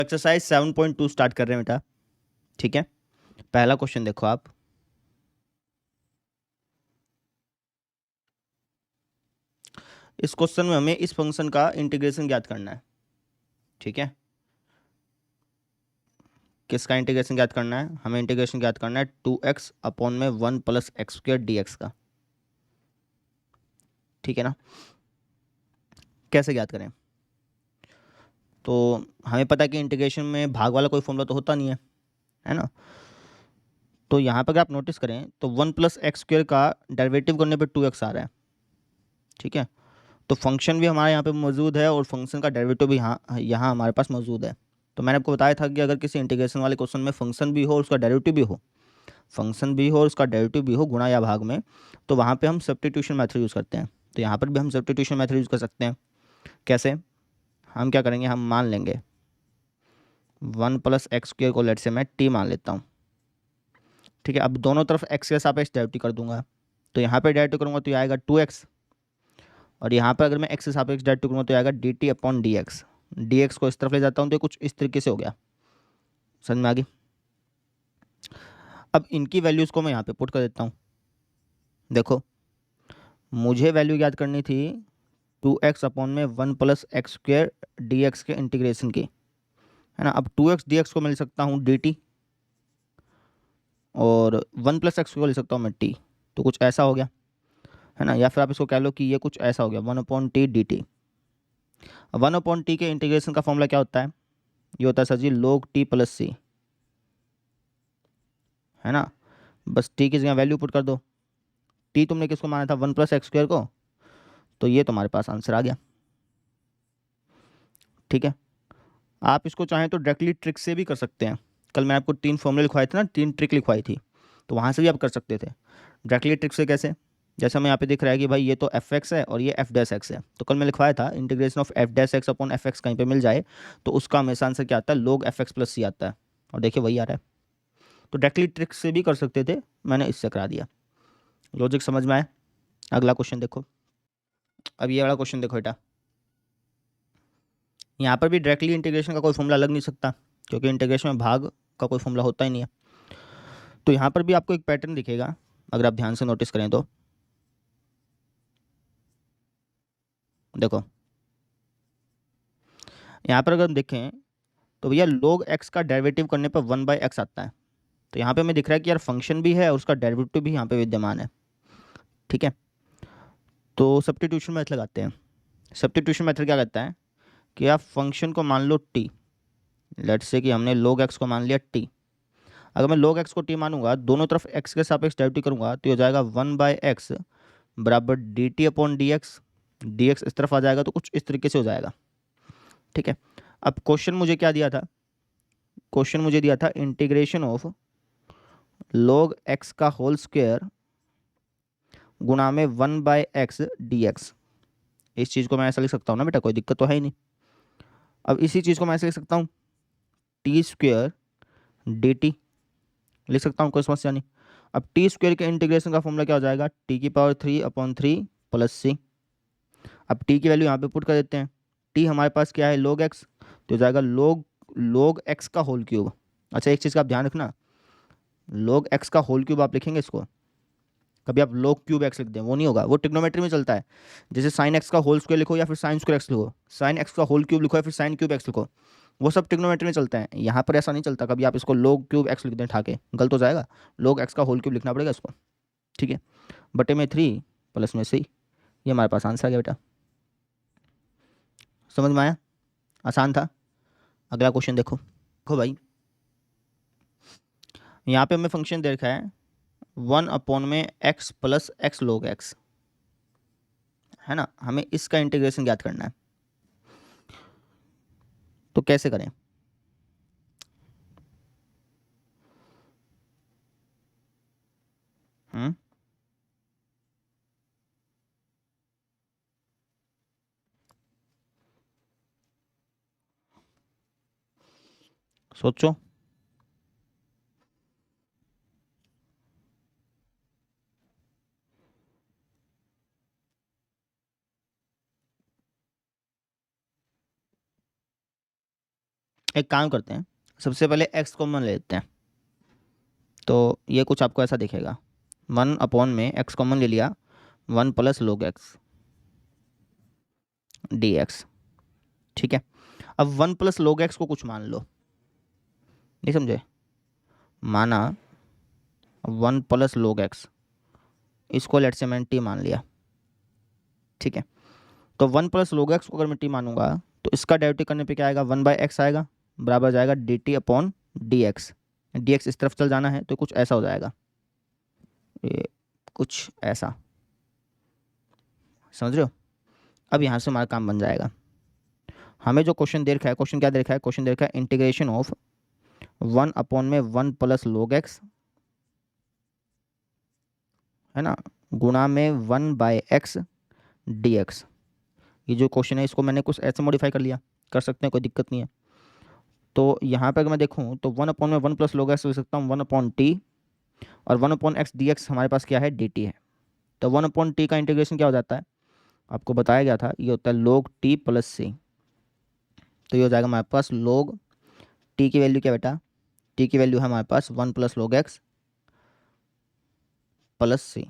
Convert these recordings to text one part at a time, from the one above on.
Exercise 7.2 start कर रहे हैं बेटा। ठीक है, पहला क्वेश्चन देखो आप। इस क्वेश्चन में हमें इस फंक्शन का इंटीग्रेशन ज्ञात करना है। ठीक है, किसका इंटीग्रेशन ज्ञात करना है? हमें इंटीग्रेशन ज्ञात करना है 2x अपॉन में 1 प्लस एक्स स्क्र dx का। ठीक है ना, कैसे ज्ञात करें? तो हमें पता है कि इंटीग्रेशन में भाग वाला कोई फॉर्मूला तो होता नहीं है ना। तो यहाँ पर अगर आप नोटिस करें तो 1 प्लस एक्स स्क्र का डेरिवेटिव करने पर 2x आ रहा है। ठीक है, तो फंक्शन भी हमारे यहाँ पे मौजूद है और फंक्शन का डेरिवेटिव भी यहाँ यहाँ हमारे पास मौजूद है। तो मैंने आपको बताया था कि अगर किसी इंटीग्रेशन वाले क्वेश्चन में फंक्शन भी हो और उसका डेरिवेटिव भी हो, फंक्शन भी हो और उसका डेरिवेटिव भी हो गुणा या भाग में, तो वहाँ पे हम सब्स्टिट्यूशन मेथड यूज़ करते हैं। तो यहाँ पर भी हम सब्स्टिट्यूशन मेथड यूज़ कर सकते हैं। कैसे? हम क्या करेंगे, हम मान लेंगे 1 प्लस एक्स स्क्र को लेट से मैं टी मान लेता हूँ। ठीक है, अब दोनों तरफ एक्स के सापेक्ष डेरिवेटिव कर दूंगा। तो यहाँ पर डेरिवेटिव करूँगा तो ये आएगा 2x, और यहाँ पर अगर मैं एक्स के सापेक्ष डेरिवेटिव करूँगा तो आएगा d T upon D x. D x को इस तरफ ले जाता हूँ तो कुछ इस तरीके से हो गया। समझ में आ गई? अब इनकी वैल्यूज़ को मैं यहाँ पे पुट कर देता हूँ। देखो, मुझे वैल्यू याद करनी थी 2x अपॉन में 1 plus x square D x के इंटीग्रेशन की, है ना। अब 2x dx को मिल सकता हूँ dt, और 1 प्लस एक्स को ले सकता हूँ मैं t। तो कुछ ऐसा हो गया, है ना। या फिर आप इसको कह लो कि ये कुछ ऐसा हो गया 1 upon T d T. 1 upon T के इंटीग्रेशन का फॉर्मूला क्या होता है? ये होता है सर जी log t प्लस सी, है ना। बस t की जगह वैल्यू पुट कर दो। t तुमने किसको माना था? 1 प्लस एक्स स्क्र को। तो ये तुम्हारे पास आंसर आ गया। ठीक है, आप इसको चाहें तो डायरेक्टली ट्रिक से भी कर सकते हैं। कल मैं आपको 3 फॉर्मूले लिखवाए थे ना, 3 ट्रिक लिखवाई थी, तो वहाँ से भी आप कर सकते थे। डायरेक्टली ट्रिक से कैसे? जैसे हमें यहाँ पे दिख रहा है कि भाई ये तो एफ एक्स है और ये एफ डैश एक्स है। तो कल मैं लिखवाया था integration of F dash x upon F x कहीं पे मिल जाए तो उसका हमेशा आंसर क्या आता है? लोग एफ एक्स प्लस सी आता है। और देखिए वही आ रहा है। तो डायरेक्टली ट्रिक से भी कर सकते थे, मैंने इससे करा दिया। लॉजिक समझ में आया? अगला क्वेश्चन देखो। अब ये वाला क्वेश्चन देखो बेटा, यहाँ पर भी डायरेक्टली इंटीग्रेशन का कोई फॉर्मूला लग नहीं सकता क्योंकि इंटीग्रेशन में भाग का कोई फॉर्मूला होता ही नहीं है। तो यहाँ पर भी आपको एक पैटर्न दिखेगा अगर आप ध्यान से नोटिस करें तो। देखो, यहाँ पर अगर हम देखें तो भैया log x का डेरिवेटिव करने पर 1/x आता है। तो यहाँ पे हमें दिख रहा है कि यार फंक्शन भी है और उसका डेरिवेटिव भी यहाँ पे विद्यमान है। ठीक है, तो सब्स्टिट्यूशन मेथड लगाते हैं। सब्स्टिट्यूशन मेथड क्या कहता है कि आप फंक्शन को मान लो t। लेट्स से कि हमने log x को मान लिया t। अगर मैं log x को t मानूंगा, दोनों तरफ x के सापेक्ष डेरिवेटिव करूंगा तो ये हो जाएगा 1/x बराबर D T upon D x. D x इस तरफ आ जाएगा तो कुछ इस तरीके से हो जाएगा। ठीक है, अब क्वेश्चन मुझे क्या दिया था? क्वेश्चन मुझे दिया था इंटीग्रेशन ऑफ log x का होल स्क्वायर गुणा में 1/x dx। इस चीज़ को मैं ऐसा लिख सकता हूँ ना बेटा, कोई दिक्कत तो है ही नहीं। अब इसी चीज़ को मैं ऐसे लिख सकता हूँ टी स्क्वायर डी टी, लिख सकता हूँ, कोई समस्या नहीं। अब टी स्क्वायर के इंटीग्रेशन का फॉर्मूला क्या हो जाएगा? टी की पावर 3 अपॉन 3 प्लस सी। अब टी की वैल्यू यहाँ पे पुट कर देते हैं। टी हमारे पास क्या है? log x, तो हो जाएगा log x का होल क्यूब। अच्छा, एक चीज़ का आप ध्यान रखना, log x का होल क्यूब आप लिखेंगे इसको, कभी आप log क्यूब एक्स लिख दें वो नहीं होगा, वो ट्रिग्नोमेट्री में चलता है। जैसे साइन एक्स का होल स्क्वायर लिखो या फिर साइन स्क्वायर एक्स लिखो, साइन एक्स का होल क्यूब लिखो या फिर साइन क्यूब एक्स लिखो, वो सब ट्रिग्नोमेट्री में चलता है। यहाँ पर ऐसा नहीं चलता, कभी आप इसको log क्यूब एक्स लिख दें ठाके, गलत हो जाएगा। log x का होल क्यूब लिखना पड़ेगा इसको। ठीक है, बटे में 3 प्लस में सी, ये हमारे पास आंसर आ गया बेटा। समझ में आया? आसान था। अगला क्वेश्चन देखो। देखो भाई, यहाँ पे हमें फंक्शन दे रखा है 1 अपॉन में x plus x log x, है ना। हमें इसका इंटीग्रेशन ज्ञात करना है, तो कैसे करें? हम्म, सोचो। एक काम करते हैं, सबसे पहले एक्स कॉमन ले लेते हैं। तो ये कुछ आपको ऐसा दिखेगा, 1 में एक्स कॉमन ले लिया, 1 प्लस log x dx। ठीक है, अब 1 प्लस log x को कुछ मान लो, नहीं समझे, माना 1 प्लस log x, इसको लेट से मैंने टी मान लिया। ठीक है, तो 1 प्लस log x को अगर मैं टी मानूंगा तो इसका डेरिवेटिव करने पे क्या आएगा, 1/x आएगा, बराबर जाएगा dt अपॉन dx। dx इस तरफ चल जाना है तो कुछ ऐसा हो जाएगा, ये कुछ ऐसा, समझ रहे हो। अब यहाँ से हमारा काम बन जाएगा। हमें जो क्वेश्चन दे रखा है, क्वेश्चन क्या दे रखा है, क्वेश्चन दे रखा है integration of 1 plus log x, है ना, गुणा में 1/x dx। ये जो क्वेश्चन है इसको मैंने कुछ ऐसे मॉडिफाई कर लिया, कर सकते हैं, कोई दिक्कत नहीं है। तो यहाँ पर अगर मैं देखूँ तो 1 प्लस log x लिख सकता हूँ 1/t, और 1/x dx हमारे पास क्या है, dt है। तो 1/t का इंटीग्रेशन क्या हो जाता है, आपको बताया गया था, ये होता है log t प्लस c। तो ये हो जाएगा हमारे पास log t की वैल्यू क्या बेटा, t की वैल्यू है हमारे पास 1 plus log x plus c।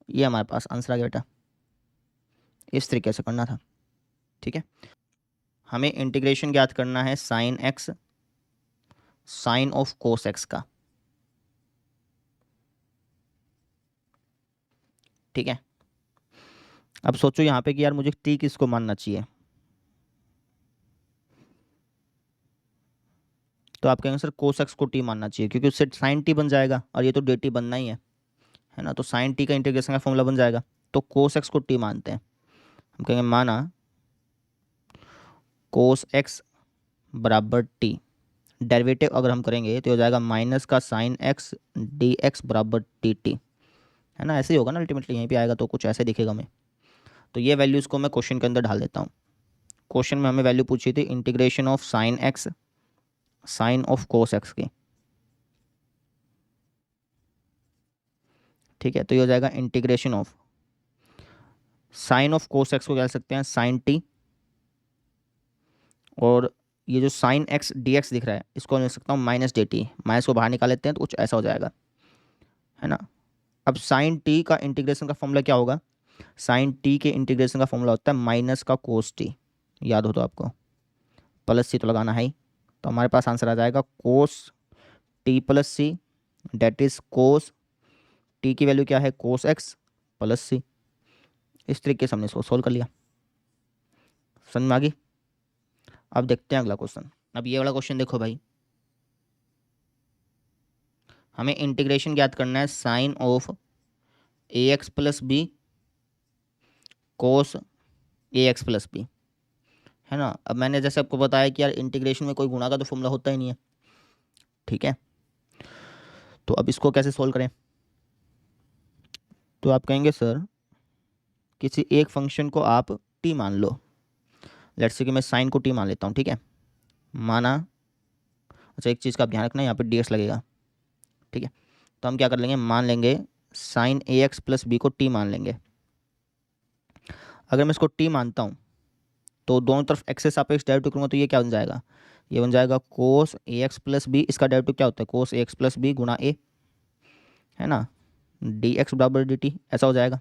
ये हमारे पास आंसर आ गया बेटा, इस तरीके से करना था। ठीक है, हमें इंटीग्रेशन ज्ञात करना है sine x sine of cos x का। ठीक है, अब सोचो यहाँ पे कि यार मुझे t किसको मानना चाहिए, तो आप कहेंगे सर कोस x को t मानना चाहिए, क्योंकि उससे साइन t बन जाएगा और ये तो dt बनना ही है ना, तो साइन t का इंटीग्रेशन का फॉर्मूला बन जाएगा। तो कोस x को t मानते हैं, हम कहेंगे माना कोस x बराबर t, डेरिवेटिव अगर हम करेंगे तो हो जाएगा माइनस का साइन x dx बराबर dt, है ना, ऐसे ही होगा ना, अल्टीमेटली यहीं पे आएगा तो कुछ ऐसे दिखेगा हमें। तो ये वैल्यूज़ को मैं क्वेश्चन के अंदर डाल देता हूँ। क्वेश्चन में हमें वैल्यू पूछी थी integration of sine x sine of cos x की। ठीक है, तो ये हो जाएगा integration of sine of cos x को क्या लिख सकते हैं, साइन t, और ये जो साइन x dx दिख रहा है इसको लिख सकता हूँ माइनस dt, माइनस को बाहर निकाल लेते हैं तो कुछ ऐसा हो जाएगा, है ना। अब साइन t का इंटीग्रेशन का फॉर्मूला क्या होगा, साइन t के इंटीग्रेशन का फॉर्मूला होता है माइनस का कोस t, याद हो तो आपको, प्लस सी तो लगाना है ही। तो हमारे पास आंसर आ जाएगा cos t plus C, that is cos t की वैल्यू क्या है, कोस x प्लस सी। इस तरीके से हमने इसको सोल्व कर लिया, समझ में आ गई। अब देखते हैं अगला क्वेश्चन। अब ये वाला क्वेश्चन देखो भाई, हमें इंटीग्रेशन ज्ञात करना है sine of ax plus B cos ax plus B, है ना। अब मैंने जैसे आपको बताया कि यार इंटीग्रेशन में कोई गुणा का तो फॉर्मूला होता ही नहीं है। ठीक है, तो अब इसको कैसे सोल्व करें, तो आप कहेंगे सर किसी एक फंक्शन को आप t मान लो, लेट्स से कि मैं साइन को t मान लेता हूँ। ठीक है, माना, अच्छा एक चीज़ का आप ध्यान रखना, यहाँ पे dx लगेगा। ठीक है, तो हम क्या कर लेंगे, मान लेंगे साइन ax प्लस बी को t मान लेंगे। अगर मैं इसको t मानता हूँ तो दोनों तरफ x से सापेक्ष डेरिवेटिव करूँगा तो ये क्या बन जाएगा, ये बन जाएगा कोस ax प्लस बी, इसका डेरिवेटिव क्या होता है, कोस ax प्लस बी गुणा a, है ना, dx बराबर dt, ऐसा हो जाएगा।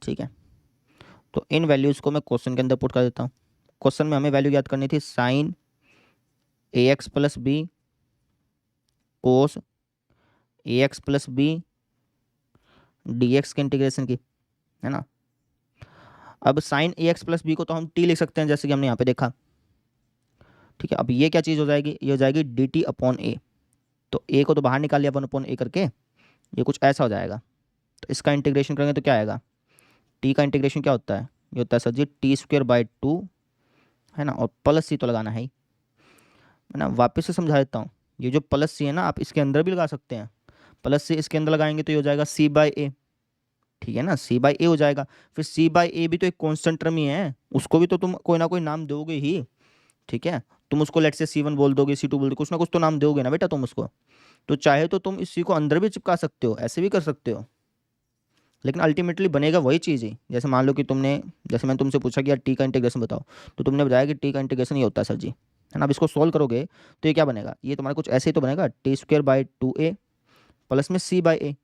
ठीक है, तो इन वैल्यूज़ को मैं क्वेश्चन के अंदर पुट कर देता हूँ। क्वेश्चन में हमें वैल्यू याद करनी थी sign ax plus B cos ax plus B dx के इंटीग्रेशन की, है ना। अब साइन ax प्लस बी को तो हम t लिख सकते हैं जैसे कि हमने यहाँ पे देखा। ठीक है, अब ये क्या चीज़ हो जाएगी, ये हो जाएगी dt अपॉन ए, तो a को तो बाहर निकाल लिया 1/a करके, ये कुछ ऐसा हो जाएगा। तो इसका इंटीग्रेशन करेंगे तो क्या आएगा, t का इंटीग्रेशन क्या होता है, ये होता है सर जी t²/2, है ना, और प्लस सी तो लगाना है ही, है ना। वापस से समझा देता हूँ, ये जो प्लस सी है ना आप इसके अंदर भी लगा सकते हैं, प्लस सी इसके अंदर लगाएंगे तो ये हो जाएगा c/a। ठीक है ना, c/a हो जाएगा। फिर c/a भी तो एक कॉन्स्टेंट टर्म ही है, उसको भी तो तुम कोई ना कोई नाम दोगे ही। ठीक है, तुम उसको लेट से c1 बोल दोगे, c2 बोल दोगे, कुछ ना कुछ तो नाम दोगे ना बेटा तुम उसको। तो चाहे तो तुम इस c को अंदर भी चिपका सकते हो, ऐसे भी कर सकते हो, लेकिन अल्टीमेटली बनेगा वही चीज़ ही। जैसे मान लो कि तुमने, जैसे मैंने तुमसे पूछा कि यार टी का इंटीग्रेशन बताओ, तो तुमने बताया कि टी का इंटीग्रेशन ये होता है सर जी, है ना। अब इसको सॉल्व करोगे तो ये क्या बनेगा, ये तुम्हारा कुछ ऐसे ही तो बनेगा, t² / 2a प्लस में c/a।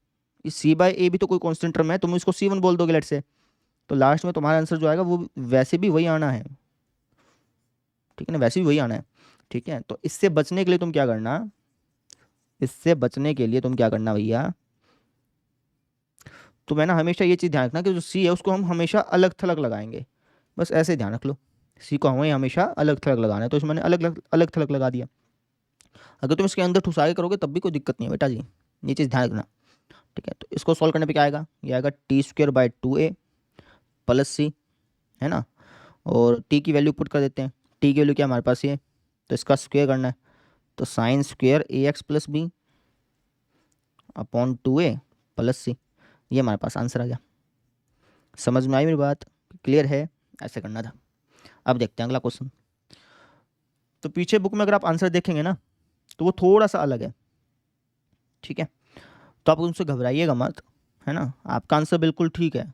इस c/a भी तो कोई कांस्टेंट टर्म है, तुम इसको c1 बोल दोगे लेट से, तो लास्ट में तुम्हारा आंसर जो आएगा वो वैसे भी वही आना है, ठीक है ना, वैसे भी वही आना है। ठीक है, तो इससे बचने के लिए तुम क्या करना, इससे बचने के लिए तुम क्या करना भैया, तो मैं ना हमेशा ये चीज़ ध्यान रखना कि जो सी है उसको हम हमेशा अलग थलग लगाएंगे, बस ऐसे ध्यान रख लो, सी को हमें हमेशा अलग थलग लगाना है, तो इसमें मैंने अलग थलग लगा दिया। अगर तुम इसके अंदर ठुसा के करोगे तब भी कोई दिक्कत नहीं है बेटा जी, ये चीज़ ध्यान रखना। ठीक है, तो इसको सॉल्व करने पे क्या आएगा, ये आएगा t² / 2a प्लस सी, है ना, और टी की वैल्यू पुट कर देते हैं, टी की वैल्यू क्या हमारे पास ये, तो इसका स्क्वायर करना है, तो sin² ax + b upon 2a plus c, ये हमारे पास आंसर आ गया। समझ में आई मेरी बात, क्लियर है, ऐसे करना था। अब देखते हैं अगला क्वेश्चन। तो पीछे बुक में अगर आप आंसर देखेंगे ना तो वो थोड़ा सा अलग है, ठीक है, तो आप उनसे घबराइएगा मत, है ना, आपका आंसर बिल्कुल ठीक है।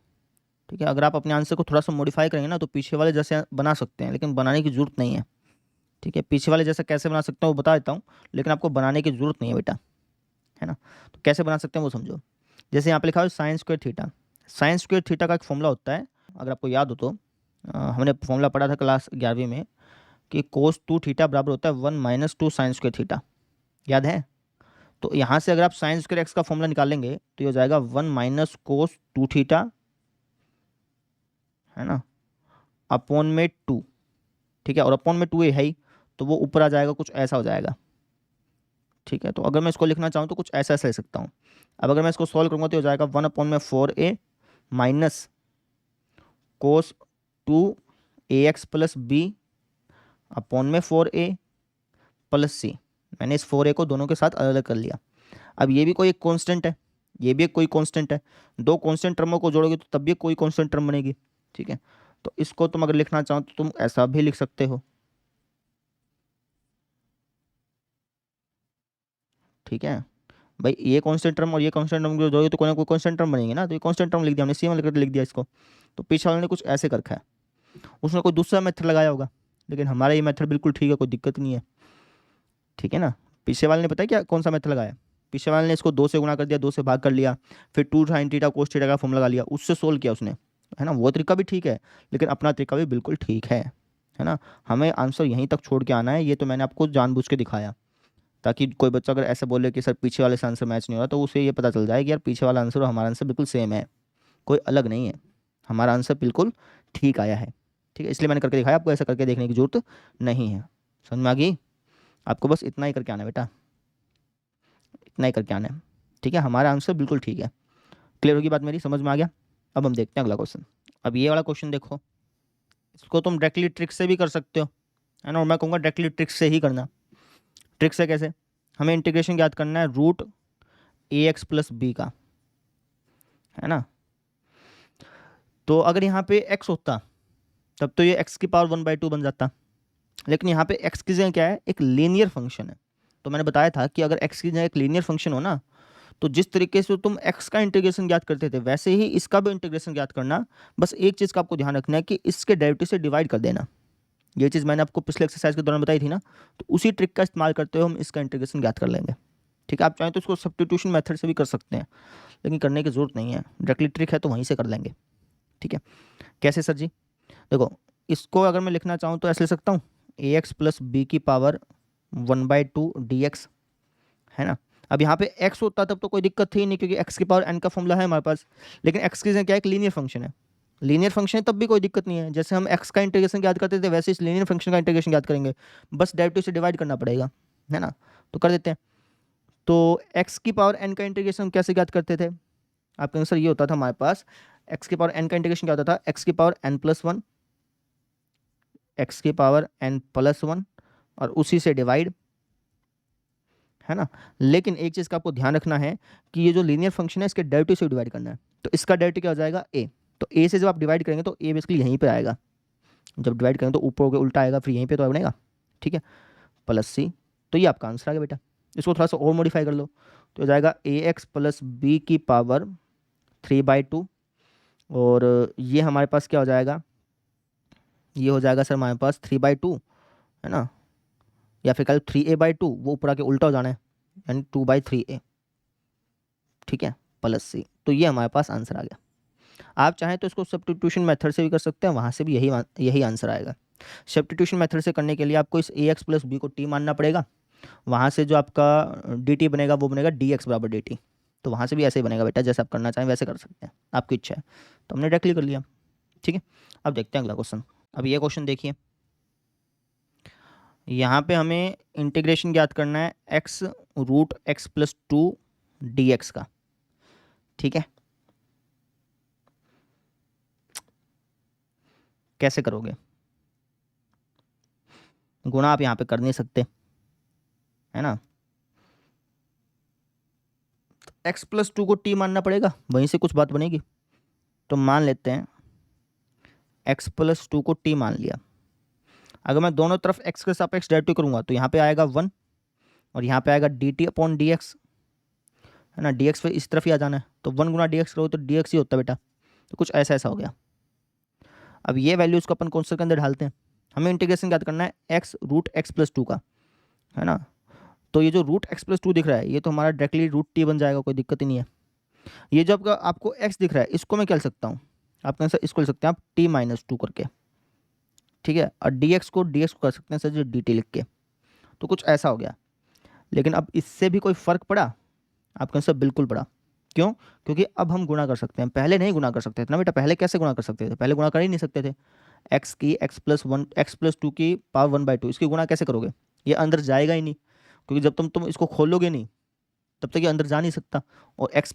ठीक है, अगर आप अपने आंसर को थोड़ा सा मॉडिफाई करेंगे ना तो पीछे वाले जैसे बना सकते हैं, लेकिन बनाने की जरूरत नहीं है। ठीक है, पीछे वाले जैसा कैसे बना सकते हैं वो बता देता हूँ, लेकिन आपको बनाने की जरूरत नहीं है बेटा, है ना। तो कैसे बना सकते हैं वो समझो। जैसे यहाँ पे लिखा है sin²θ, sin²θ का एक फॉर्मूला होता है, अगर आपको याद हो तो हमने फॉर्मूला पढ़ा था क्लास 11वीं में कि cos2θ बराबर होता है 1 - 2 sin²θ, याद है। तो यहाँ से अगर आप sin²x का फॉर्मूला निकालेंगे तो ये हो जाएगा 1 - cos2θ, है ना, अपॉन में 2। ठीक है, और अपॉन में 2 है ही, तो वो ऊपर आ जाएगा, कुछ ऐसा हो जाएगा। ठीक है, तो अगर मैं इसको लिखना चाहूँ तो कुछ ऐसा ऐसा लिख सकता हूँ। अब अगर मैं इसको सॉल्व करूँगा तो हो जाएगा 1/4a minus cos2ax + b upon में 4a प्लस सी। मैंने इस 4a को दोनों के साथ अलग अलग कर लिया। अब ये भी कोई एक कांस्टेंट है, ये भी एक कोई कांस्टेंट है, दो कांस्टेंट टर्मों को जोड़ोगे तो तब भी कोई कांस्टेंट टर्म बनेगी। ठीक है, तो इसको तुम अगर लिखना चाहो तो तुम ऐसा भी लिख सकते हो। ठीक है भाई, ये कांस्टेंट टर्म और ये कांस्टेंट टर्म जो जोड़ोगे तो कोई ना कोई कांस्टेंट टर्म बनेंगे ना, तो ये कांस्टेंट टर्म लिख दिया हमने, सी में लिख दिया इसको। तो पीछे वाले ने कुछ ऐसे कर रखा है, उसने कोई दूसरा मेथड लगाया होगा, लेकिन हमारा ये मेथड बिल्कुल ठीक है, कोई दिक्कत नहीं है। ठीक है ना, पीछे वाले ने पता है क्या कौन सा मेथड लगाया, पीछे वाले ने इसको 2 से गुणा कर दिया, 2 से भाग कर लिया, फिर 2 sin θ cos θ का फॉर्म लगा लिया, उससे सोल्व किया उसने, है ना। वो तरीका भी ठीक है, लेकिन अपना तरीका भी बिल्कुल ठीक है ना। हमें आंसर यहीं तक छोड़ के आना है, ये तो मैंने आपको जानबूझ के दिखाया, ताकि कोई बच्चा अगर ऐसे बोले कि सर पीछे वाले से आंसर मैच नहीं हो रहा, तो उसे ये पता चल जाए कि यार पीछे वाला आंसर और हमारा आंसर बिल्कुल सेम है, कोई अलग नहीं है, हमारा आंसर बिल्कुल ठीक आया है। ठीक है, इसलिए मैंने करके दिखाया, आपको ऐसा करके देखने की जरूरत नहीं है। समझ में आ गई, आपको बस इतना ही करके आना है बेटा, इतना ही करके आना है। ठीक है, हमारा आंसर बिल्कुल ठीक है। क्लियर होगी बात मेरी, समझ में आ गया। अब हम देखते हैं अगला क्वेश्चन। अब ये वाला क्वेश्चन देखो, इसको तुम डायरेक्टली ट्रिक से भी कर सकते हो, है ना, और मैं कहूँगा डायरेक्टली ट्रिक से ही करना। ट्रिक से कैसे, हमें इंटीग्रेशन याद करना है √ax + b का, है ना। तो अगर यहाँ पे x होता तब तो ये x⁻² बन जाता, लेकिन यहाँ पे x की जगह क्या है, एक लीनियर फंक्शन है। तो मैंने बताया था कि अगर x की जगह एक लीनियर फंक्शन हो ना, तो जिस तरीके से तुम x का इंटीग्रेशन ज्ञात करते थे वैसे ही इसका भी इंटीग्रेशन ज्ञात करना। बस एक चीज़ का आपको ध्यान रखना है कि इसके डेरिवेटिव से डिवाइड कर देना। ये चीज़ मैंने आपको पिछले एक्सरसाइज के दौरान बताई थी ना, तो उसी ट्रिक का इस्तेमाल करते हुए हम इसका इंटीग्रेशन ज्ञात कर लेंगे। ठीक है, आप चाहें तो इसको सब्स्टिट्यूशन मेथड से भी कर सकते हैं, लेकिन करने की जरूरत नहीं है, डायरेक्टली ट्रिक है तो वहीं से कर लेंगे। ठीक है, कैसे सर जी, देखो इसको अगर मैं लिखना चाहूँ तो ऐसे लिख सकता हूँ ax + b⁻1/2 dx, है ना। अब यहाँ पे x होता तब तो कोई दिक्कत थी नहीं, क्योंकि x⁻n का फॉर्मूला है हमारे पास, लेकिन x की जगह क्या है, एक लीनियर फंक्शन है। लीनियर फंक्शन है तब भी कोई दिक्कत नहीं है, जैसे हम x का इंटीग्रेशन याद करते थे वैसे इस लीनियर फंक्शन का इंटीग्रेशन याद करेंगे, बस डेरिवेटिव से डिवाइड करना पड़ेगा, है ना। तो कर देते हैं। तो x⁻n का इंटीग्रेशन कैसे याद करते थे, आपका आंसर ये होता था हमारे पास, x⁻n का इंटीग्रेशन क्या होता था, x⁻n+1 x⁻n+1 और उसी से डिवाइड, है ना। लेकिन एक चीज़ का आपको ध्यान रखना है कि ये जो लीनियर फंक्शन है इसके डेरिवेटिव से डिवाइड करना है, तो इसका डेरिवेटिव क्या हो जाएगा, a। तो a से जब आप डिवाइड करेंगे तो a बेसिकली यहीं पे आएगा, जब डिवाइड करेंगे तो ऊपर होकर उल्टा आएगा, फिर यहीं पे तो बनेगा। ठीक है, प्लस सी, तो ये आपका आंसर आ गया बेटा। इसको थोड़ा सा और मॉडिफाई कर लो तो हो जाएगा ax + b⁻3/2, और ये हमारे पास क्या हो जाएगा, ये हो जाएगा सर हमारे पास 3/2, है ना, या फिर कल 3a/2, वो ऊपर आके उल्टा हो जाना है, यानी 2/3a, ठीक है, प्लस सी। तो ये हमारे पास आंसर आ गया। आप चाहें तो इसको सब्स्टिट्यूशन मेथड से भी कर सकते हैं, वहाँ से भी यही आंसर आएगा। सब्स्टिट्यूशन मेथड से करने के लिए आपको इस ax प्लस बी को t मानना पड़ेगा, वहाँ से जो आपका dt बनेगा वो बनेगा dx बराबर dt। तो वहाँ से भी ऐसे ही बनेगा बेटा, जैसे आप करना चाहें वैसे कर सकते हैं, आपकी इच्छा है। तो हमने डायरेक्टली कर लिया, ठीक है। अब देखते हैं अगला क्वेश्चन। अब ये क्वेश्चन देखिए, यहाँ पे हमें इंटीग्रेशन ज्ञात करना है x√x+2 dx का, ठीक है। कैसे करोगे? गुणा आप यहाँ पे कर नहीं सकते, है ना। x+2 को t मानना पड़ेगा, वहीं से कुछ बात बनेगी। तो मान लेते हैं x+2 को t मान लिया। अगर मैं दोनों तरफ x के सापेक्ष डेरिवेटिव करूँगा तो यहाँ पे आएगा 1 और यहाँ पे आएगा dt/dx, है ना। dx पे इस तरफ ही आ जाना है, तो 1 गुना dx करो तो dx ही होता है बेटा। तो कुछ ऐसा ऐसा हो गया। अब ये वैल्यूज़ को अपन कॉन्स्टेंट के अंदर ढालते हैं। हमें इंटीग्रेशन ज्ञात करना है x√x+2 का, है ना। तो ये जो √x+2 दिख रहा है ये तो हमारा डायरेक्टली √t बन जाएगा, कोई दिक्कत ही नहीं है। ये जो आपको x दिख रहा है इसको मैं क्या लिख सकता हूँ, आप इसको लिख सकते हैं आप t-2 करके, ठीक है। और dx को कर सकते हैं सर जी dt लिख के। तो कुछ ऐसा हो गया। लेकिन अब इससे भी कोई फ़र्क पड़ा? आपके आंसर बिल्कुल पड़ा। क्यों? क्योंकि अब हम गुणा कर सकते हैं, पहले नहीं गुणा कर सकते थे ना बेटा। पहले कैसे गुणा कर सकते थे? पहले गुणा कर ही नहीं सकते थे। x+2 की पावर 1/2, इसकी गुणा कैसे करोगे? ये अंदर जाएगा ही नहीं, क्योंकि जब तुम इसको खोलोगे नहीं तब तक ये अंदर जा नहीं सकता। और x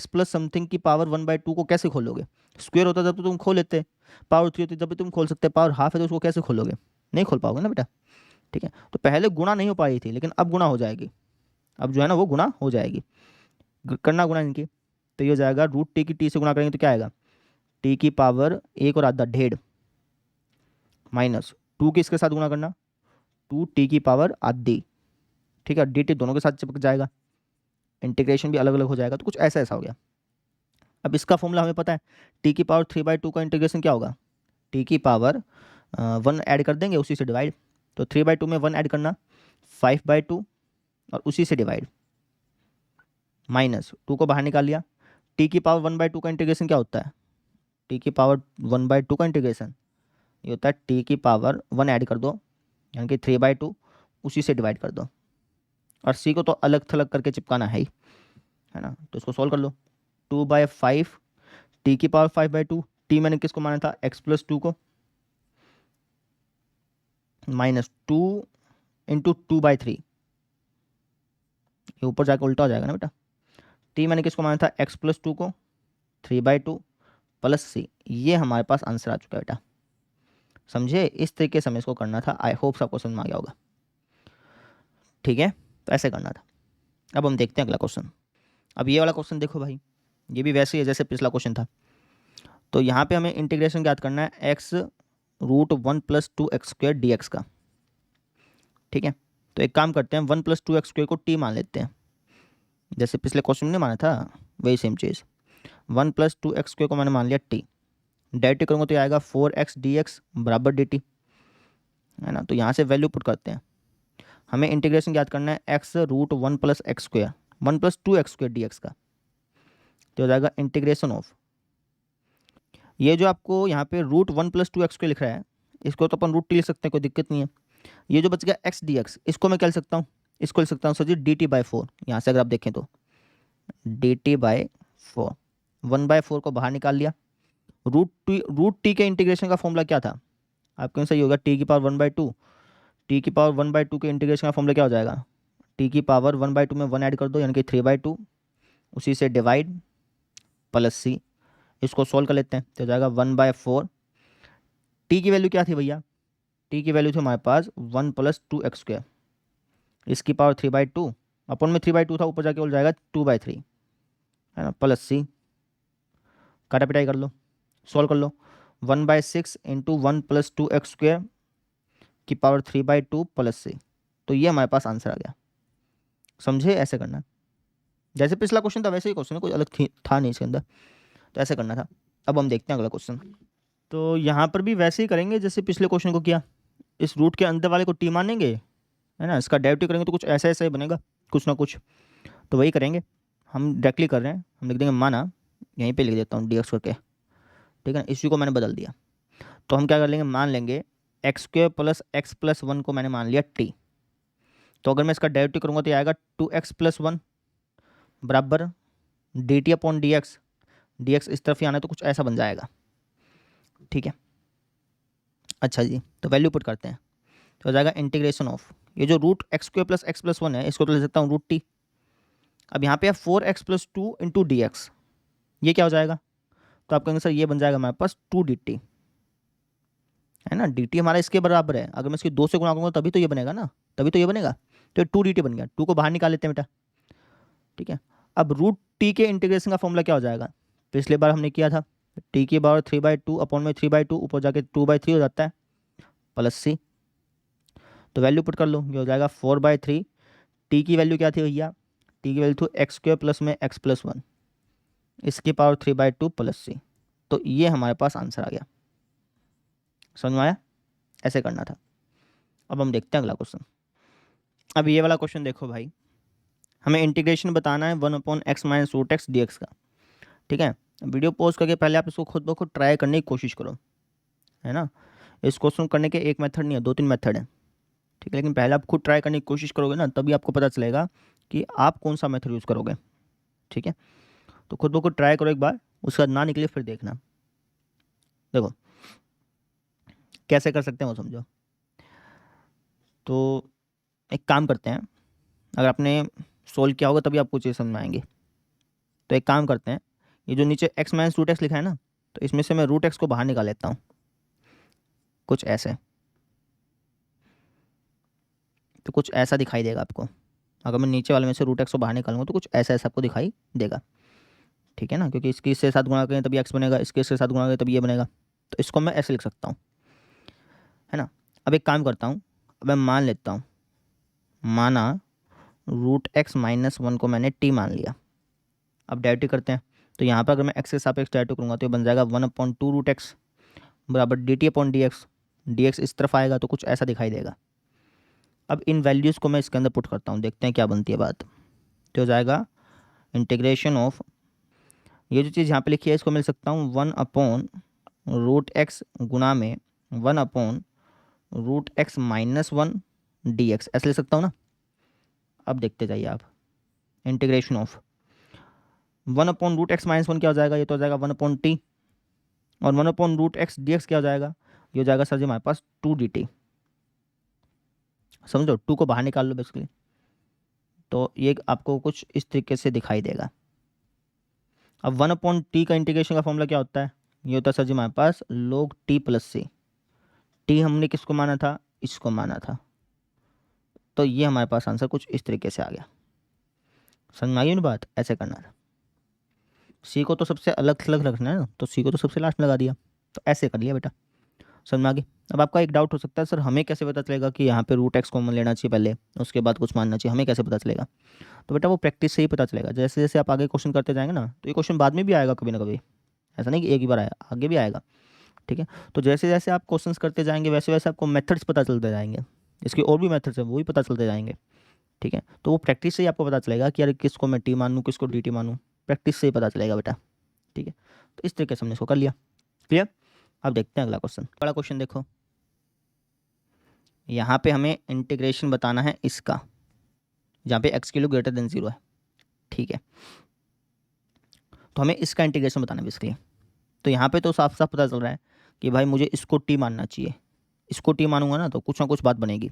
प्लस समथिंग की पावर 1/2 को कैसे खोलोगे? स्क्वायर होता जब तो तुम खोल लेते, पावर 3 होती जब भी तुम खोल सकते, पावर हाफ है तो उसको कैसे खोलोगे? नहीं खोल पाओगे ना बेटा, ठीक है। तो पहले गुणा नहीं हो पाई थी, लेकिन अब गुणा हो जाएगी। अब जो है ना वो गुणा हो जाएगी। करना गुणा इनकी, तो ये हो जाएगा √t की t से गुणा करेंगे तो क्या आएगा, t की पावर 1 और आधा 1.5 माइनस 2 की इसके साथ गुणा करना 2t की पावर आधी, ठीक है। dt दोनों के साथ चिपक जाएगा, इंटीग्रेशन भी अलग अलग हो जाएगा। तो कुछ ऐसा ऐसा हो गया। अब इसका फॉर्मूला हमें पता है, t की पावर 3/2 का इंटीग्रेशन क्या होगा, t की पावर 1 ऐड कर देंगे उसी से डिवाइड। तो 3/2 में 1 ऐड करना 5/2 और उसी से डिवाइड, माइनस 2 को बाहर निकाल लिया। t की पावर 1/2 का इंटीग्रेशन क्या होता है, t की पावर 1/2 का इंटीग्रेशन ये होता है t की पावर 1 ऐड कर दो, यानी कि 3/2 उसी से डिवाइड कर दो। और c को तो अलग थलग करके चिपकाना है ही, है ना। तो इसको सॉल्व कर लो। 2/5 t की पावर 5/2, t मैंने किसको माना था, x+2 को, माइनस 2 इंटू 2/3, ये ऊपर जाकर उल्टा हो जाएगा ना बेटा। t मैंने किसको माना था, x+2 को, 3/2 प्लस सी। ये हमारे पास आंसर आ चुका है बेटा। समझे? इस तरीके से हमें इसको करना था। आई होप सबको समझ में आ गया होगा, ठीक है। तो ऐसे करना था। अब हम देखते हैं अगला क्वेश्चन। अब ये वाला क्वेश्चन देखो भाई, ये भी वैसे ही है जैसे पिछला क्वेश्चन था। तो यहाँ पे हमें इंटीग्रेशन ज्ञात करना है x√1+2x² dx का, ठीक है। तो एक काम करते हैं 1+2x² को t मान लेते हैं, जैसे पिछले क्वेश्चन में माना था वही सेम चीज़। 1+2x² को मैंने मान लिया t, डायरेक्ट करूँगा तो ये आएगा 4x dx बराबर dt, है ना। तो यहाँ से वैल्यू पुट करते हैं। हमें इंटीग्रेशन ज्ञात करना है x√1+x², 1+2x² dx का। तो हो जाएगा इंटीग्रेशन ऑफ, ये जो आपको यहाँ पे √1+2x² लिख रहा है इसको तो अपन √t लिख सकते हैं, कोई दिक्कत नहीं है। ये जो बच गया x dx, इसको मैं क्या लिख सकता हूँ, इसको लिख सकता हूँ सर जी dt/4। यहाँ से अगर आप देखें तो dt/4, 1/4 को बाहर निकाल लिया। √t के इंटीग्रेशन का फॉर्मूला क्या था, आपके सही होगा t की पावर 1/2। t की पावर 1/2 के इंटीग्रेशन का फॉर्मूला क्या हो जाएगा, t की पावर 1/2 में 1 ऐड कर दो, यानी कि 3/2 उसी से डिवाइड प्लस सी। इसको सॉल्व कर लेते हैं तो हो जाएगा 1/4। t की वैल्यू क्या थी भैया, t की वैल्यू थी हमारे पास 1+2x², इसकी पावर 3/2, अपन में 3/2 था, ऊपर जाके हो जाएगा 2/3, है ना, प्लस सी। काटा पिटाई कर लो, सॉल्व कर लो। 1/6 इंटू 1+2x² की पावर 3/2 प्लस सी। तो ये हमारे पास आंसर आ गया। समझे? ऐसे करना, जैसे पिछला क्वेश्चन था वैसे ही क्वेश्चन है, कोई अलग था नहीं इसके अंदर। तो ऐसे करना था। अब हम देखते हैं अगला क्वेश्चन। तो यहाँ पर भी वैसे ही करेंगे जैसे पिछले क्वेश्चन को किया। इस रूट के अंदर वाले को टी मानेंगे है ना। इसका डेरिवेटिव करेंगे तो कुछ ऐसा ऐसा ही बनेगा, कुछ ना कुछ। तो वही करेंगे, हम डायरेक्टली कर रहे हैं, हम लिख देंगे माना, यहीं पे लिख देता हूँ dx करके, ठीक है ना, इसी को मैंने बदल दिया। तो हम क्या कर लेंगे, मान लेंगे x square plus x plus one को मैंने मान लिया टी। तो अगर मैं इसका डेरिवेटिव करूँगा तो ये आएगा 2x प्लस वन बराबर D T upon D x. D x इस तरफ ही आना है तो कुछ ऐसा बन जाएगा, ठीक है। अच्छा जी, तो वैल्यू पुट करते हैं, तो हो जाएगा इंटीग्रेशन ऑफ ये जो root x square plus x plus one है, इसको तो ले सकता हूँ रूट टी। अब यहाँ पे है 4x plus two into D x, ये क्या हो जाएगा, तो आप कहेंगे सर ये बन जाएगा हमारे पास 2 dt, है ना। dt हमारा इसके बराबर है, अगर मैं इसकी 2 से गुणा करूँगा तभी तो ये बनेगा ना, तभी तो ये बनेगा। तो 2 dt बन गया, 2 को बाहर निकाल लेते हैं बेटा, ठीक है। अब रूट टी के इंटीग्रेशन का फॉर्मूला क्या हो जाएगा, पिछले बार हमने किया था, टी की पावर 3/2 अपॉन में 3/2 ऊपर जाके 2/3 हो जाता है प्लस सी। तो वैल्यू पुट कर लो, ये हो जाएगा 4/3। टी की वैल्यू क्या थी भैया, टी की वैल्यू थी एक्स स्क्वेयर प्लस में एक्स प्लस वन, इसकी पावर 3/2 प्लस सी। तो ये हमारे पास आंसर आ गया, समझ में आया, ऐसे करना था। अब हम देखते हैं अगला क्वेश्चन। अब ये वाला क्वेश्चन देखो भाई, हमें इंटीग्रेशन बताना है 1/x minus root x d x का, ठीक है। वीडियो पॉज करके पहले आप इसको खुद ब खुद ट्राई करने की कोशिश करो, है ना। इस क्वेश्चन करने के एक मेथड नहीं है, 2-3 मेथड है, ठीक है। लेकिन पहले आप खुद ट्राई करने की कोशिश करोगे ना, तभी आपको पता चलेगा कि आप कौन सा मेथड यूज़ करोगे, ठीक है। तो खुद ब खुद ट्राई करो एक बार, उसके बाद ना निकले फिर देखना। देखो कैसे कर सकते हैं वो समझो। तो एक काम करते हैं, अगर आपने सोल्व किया होगा तभी आपको चीज़ समझ में आएंगे। तो एक काम करते हैं, ये जो नीचे x माइनस रूट एक्स लिखा है ना, तो इसमें से मैं रूट एक्स को बाहर निकाल लेता हूँ, कुछ ऐसे। तो कुछ ऐसा दिखाई देगा आपको, अगर मैं नीचे वाले में से रूट एक्स को बाहर निकालूंगा तो कुछ ऐसा ऐसा आपको दिखाई देगा, ठीक है ना। क्योंकि इसके इससे साथ गुणा करें तभी एक्स बनेगा, इसके इसके साथ गुणा करें तभी ये बनेगा। तो इसको मैं ऐसे लिख सकता हूँ, है ना। अब एक काम करता हूँ, अब मैं मान लेता हूँ, माना रूट एक्स माइनस वन को मैंने टी मान लिया। अब डेरिवेटिव करते हैं, तो यहाँ पर अगर मैं एक्स के सापेक्ष डेरिवेटिव करूँगा तो ये बन जाएगा 1/2 रूट एक्स बराबर D T upon D x. D x इस तरफ आएगा तो कुछ ऐसा दिखाई देगा। अब इन वैल्यूज़ को मैं इसके अंदर पुट करता हूँ, देखते हैं क्या बनती है बात। तो हो जाएगा इंटीग्रेशन ऑफ, ये जो चीज़ यहाँ पे लिखी है इसको मिल सकता हूँ 1/√x गुना में 1/√x minus one D x, ऐसे लिख सकता हूँ ना। अब देखते जाइए आप, integration of 1/√x minus one क्या हो जाएगा, ये तो हो जाएगा 1/t, और 1/√x dx क्या हो जाएगा, ये हो जाएगा सर जी हमारे पास 2 dt। समझो, 2 को बाहर निकाल लो बेसिकली, तो ये आपको कुछ इस तरीके से दिखाई देगा। अब 1/t का इंटीग्रेशन का फॉर्मूला क्या होता है, ये होता है सर जी हमारे पास log t प्लस सी। टी हमने किसको माना था, इसको माना था। तो ये हमारे पास आंसर कुछ इस तरीके से आ गया, समझ में आई ना बात, ऐसे करना था। सी को तो सबसे अलग थलग रखना है ना, तो सी को तो सबसे लास्ट में लगा दिया, तो ऐसे कर लिया बेटा, समझ में आ गई। अब आपका एक डाउट हो सकता है, सर हमें कैसे पता चलेगा कि यहाँ पे रूट एक्स कॉमन लेना चाहिए पहले, उसके बाद कुछ मानना चाहिए, हमें कैसे पता चलेगा। तो बेटा वो प्रैक्टिस से ही पता चलेगा, जैसे जैसे आप आगे क्वेश्चन करते जाएंगे ना, तो ये क्वेश्चन बाद में भी आएगा कभी ना कभी, ऐसा नहीं कि एक ही बार आया, आगे भी आएगा, ठीक है। तो जैसे जैसे आप क्वेश्चन करते जाएंगे वैसे वैसे आपको मेथड्स पता चलते जाएंगे, इसके और भी मेथड्स हैं वो भी पता चलते जाएंगे, ठीक है। तो वो प्रैक्टिस से ही आपको पता चलेगा कि यार किसको मैं टी मानूँ किसको डी टी मानूँ, प्रैक्टिस से ही पता चलेगा बेटा, ठीक है। तो इस तरीके से हमने इसको कर लिया, क्लियर। अब देखते हैं अगला क्वेश्चन, बड़ा क्वेश्चन देखो। यहाँ पे हमें इंटीग्रेशन बताना है इसका, जहाँ पे एक्स किलो ग्रेटर देन 0 है, ठीक है। तो हमें इसका इंटीग्रेशन बताना है बेसिकली। तो यहाँ पे तो साफ साफ पता चल रहा है कि भाई मुझे इसको टी मानना चाहिए, इसको टी मानूंगा ना तो कुछ ना कुछ बात बनेगी।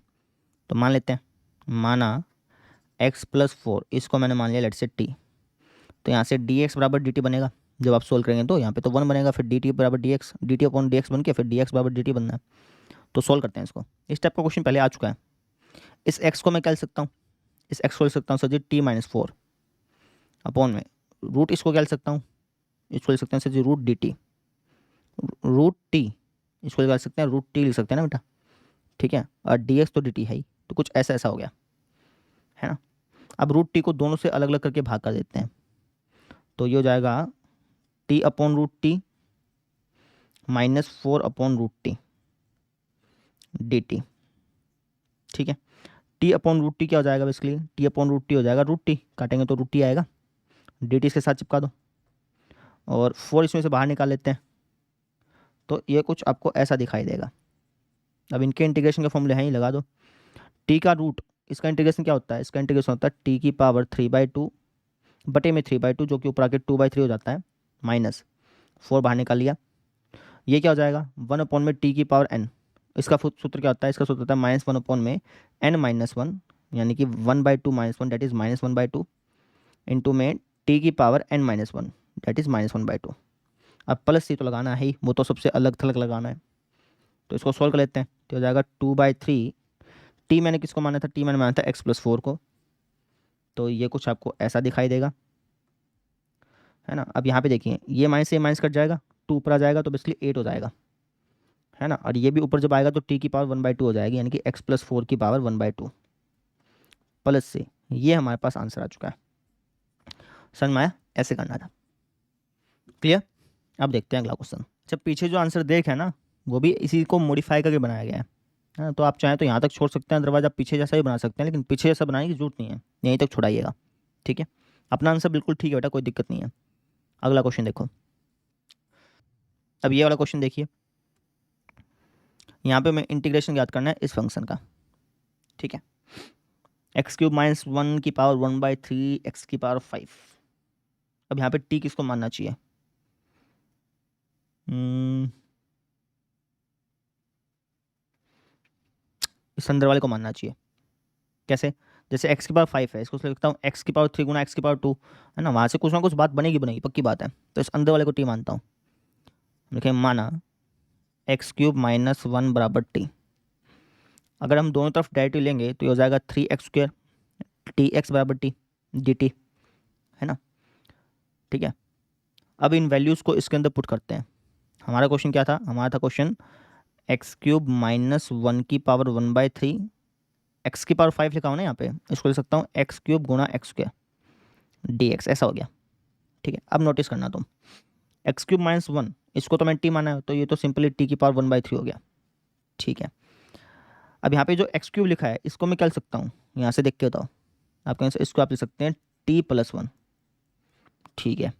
तो मान लेते हैं, माना x प्लस 4, इसको मैंने मान लिया लेट से टी। तो यहाँ से डी एक्स बराबर डी टी बनेगा, जब आप सोल्व करेंगे तो यहाँ पे तो 1 बनेगा, फिर डी टी बराबर D T upon D x बन के फिर डी एक्स बराबर डी टी बनना है। तो सोल्व करते हैं इसको, इस टाइप का क्वेश्चन पहले आ चुका है। इस x को मैं क्या लिख सकता हूँ, इस x को लिख सकता हूँ सर जी t-4 अपॉन में रूट, इसको क्या लिख सकता हूँ, इसको लिख सकते हैं sir ji root d t, root t, इसको लिख सकते हैं रूट टी लिख सकते हैं ना बेटा, ठीक है। और डी एक्स तो डी टी है ही, तो कुछ ऐसा ऐसा हो गया, है ना। अब रूट टी को दोनों से अलग अलग करके भाग कर देते हैं, तो ये हो जाएगा t upon root t minus 4 upon root t d t, ठीक है। टी अपॉन रूट टी क्या हो जाएगा basically, t upon root t हो जाएगा रूट टी, काटेंगे तो रूट टी आएगा, डी टी इसके साथ चिपका दो और 4 इसमें से बाहर निकाल लेते हैं, तो ये कुछ आपको ऐसा दिखाई देगा। अब इनके इंटीग्रेशन के फॉर्मूले हैं ही, लगा दो। टी का रूट, इसका इंटीग्रेशन क्या होता है, इसका इंटीग्रेशन होता है टी की पावर 3/2 बटे में 3/2 जो कि ऊपर आके 2/3 हो जाता है, माइनस 4 बाहर निकाल लिया। ये क्या हो जाएगा 1 में टी की पावर n, इसका सूत्र क्या होता है, इसका सूत्र होता है -1 में n-1, यानी कि 1/2 -1 डेट इज़ -1/2 इंटू में टी की पावर n-1 डेट इज़ -1/2। अब प्लस सी तो लगाना है ही, वो तो सबसे अलग थलग लगाना है, तो इसको सोल्व कर लेते हैं। तो हो जाएगा 2/3, टी मैंने किसको माना था, टी मैंने माना था x+4 को, तो ये कुछ आपको ऐसा दिखाई देगा, है ना। अब यहाँ पे देखिए ये माइनस से माइनस कट जाएगा, 2 ऊपर आ जाएगा तो बेसिकली 8 हो जाएगा, है ना। और ये भी ऊपर जब आएगा तो टी की पावर 1/2 हो जाएगी, यानी कि x+4 की पावर 1/2 प्लस से, ये हमारे पास आंसर आ चुका है। समझ में आया, ऐसे करना था, क्लियर। अब देखते हैं अगला क्वेश्चन। जब पीछे जो आंसर देख है ना, वो भी इसी को मॉडिफाई करके बनाया गया है, तो आप चाहें तो यहाँ तक छोड़ सकते हैं, अदरवाइज आप पीछे जैसा भी बना सकते हैं, लेकिन पीछे जैसा बनाने की जरूरत नहीं है, यहीं तक छुड़ाइएगा, ठीक है। अपना आंसर बिल्कुल ठीक है बेटा, कोई दिक्कत नहीं है। अगला क्वेश्चन देखो। अब ये वाला क्वेश्चन देखिए, यहाँ पे हमें इंटीग्रेशन याद करना है इस फंक्शन का, ठीक है। x³ - 1 की पावर 1/3 x की पावर 5। अब यहाँ पे t किसको मानना चाहिए, इस अंदर वाले को मानना चाहिए। कैसे, जैसे x की पावर 5 है, इसको लिखता हूँ x की पावर 3 गुना x की पावर 2, है ना, वहाँ से कुछ ना कुछ बात बनेगी बनेगी, पक्की बात है। तो इस अंदर वाले को t मानता हूँ, लिखे माना x³ - 1 बराबर t। अगर हम दोनों तरफ डेरिवेटिव लेंगे तो ये हो जाएगा 3x² dx बराबर t dt, है ना, ठीक है। अब इन वैल्यूज़ को इसके अंदर पुट करते हैं। हमारा क्वेश्चन क्या था, हमारा था क्वेश्चन x³ - 1 की पावर 1/3, x की पावर 5 लिखा हो ना यहाँ पे, इसको लिख सकता हूँ x³ गुना x² dx, ऐसा हो गया, ठीक है। अब नोटिस करना तुम, x³ - 1 इसको तो मैं t माना है, तो ये तो सिंपली t की पावर 1/3 हो गया, ठीक है। अब यहाँ पे जो x³ लिखा है इसको मैं क्या लिख सकता हूँ, यहाँ से देख के बताओ, आपके आंसर इसको आप लिख सकते हैं t+1, ठीक है।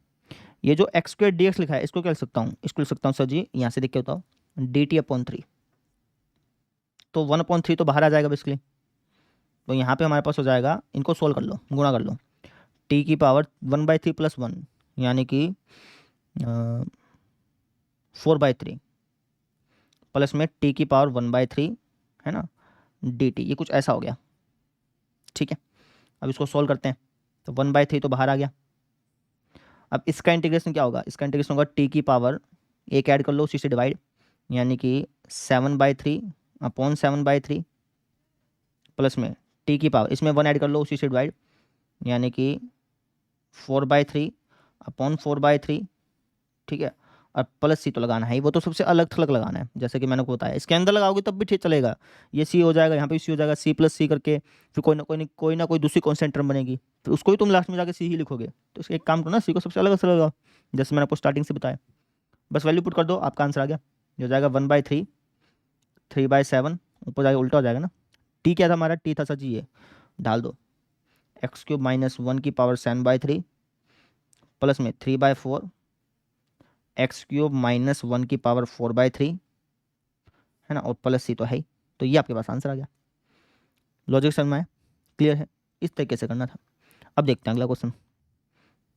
ये जो x² dx लिखा है इसको क्या लिख सकता हूँ, इसको लिख सकता हूँ सर जी, यहाँ से देख के बताओ dt/3, तो 1/3 तो बाहर आ जाएगा बेसिकली, तो यहाँ पे हमारे पास हो जाएगा, इनको सोल्व कर लो, गुणा कर लो, t की पावर 1/3 + 1 यानी कि 4/3 प्लस में t की पावर 1/3, है ना, dt, ये कुछ ऐसा हो गया, ठीक है। अब इसको सोल्व करते हैं, तो 1/3 तो बाहर आ गया। अब इसका इंटीग्रेशन क्या होगा, इसका इंटीग्रेशन होगा t की पावर, एक ऐड कर लो उसी से डिवाइड, यानी कि 7/3 अपॉन 7/3 प्लस में t की पावर, इसमें 1 ऐड कर लो उसी से डिवाइड, यानी कि 4/3 अपॉन 4/3, ठीक है। और प्लस सी तो लगाना है ही, वो तो सबसे अलग थलग लगाना है, जैसे कि मैंने को बताया, इसके अंदर लगाओगे तब भी ठीक चलेगा, ये सी हो जाएगा, यहाँ पे सी हो जाएगा, C+C करके फिर कोई ना कोई दूसरी कॉन्स्टेंट टर्म बनेगी, फिर उसको ही तुम लास्ट में जाके सी ही लिखोगे। तो इसका एक काम करो ना, सी को सबसे अलग अलग लगाओ, जैसे मैंने आपको स्टार्टिंग से बताया, बस वैल्यू पुट कर दो, आपका आंसर आ गया, जो जाएगा 1/3, 3/7, ऊपर जाएगा उल्टा हो जाएगा ना। टी क्या था हमारा, टी था सर जी, ये डाल दो, x³ - 1 की पावर 7/3 प्लस में 3/4 x³ - 1 की पावर 4/3, है ना, और प्लस सी तो है ही, तो ये आपके पास आंसर आ गया। लॉजिक समझ में आया, क्लियर है, इस तरीके से करना था। अब देखते हैं अगला क्वेश्चन।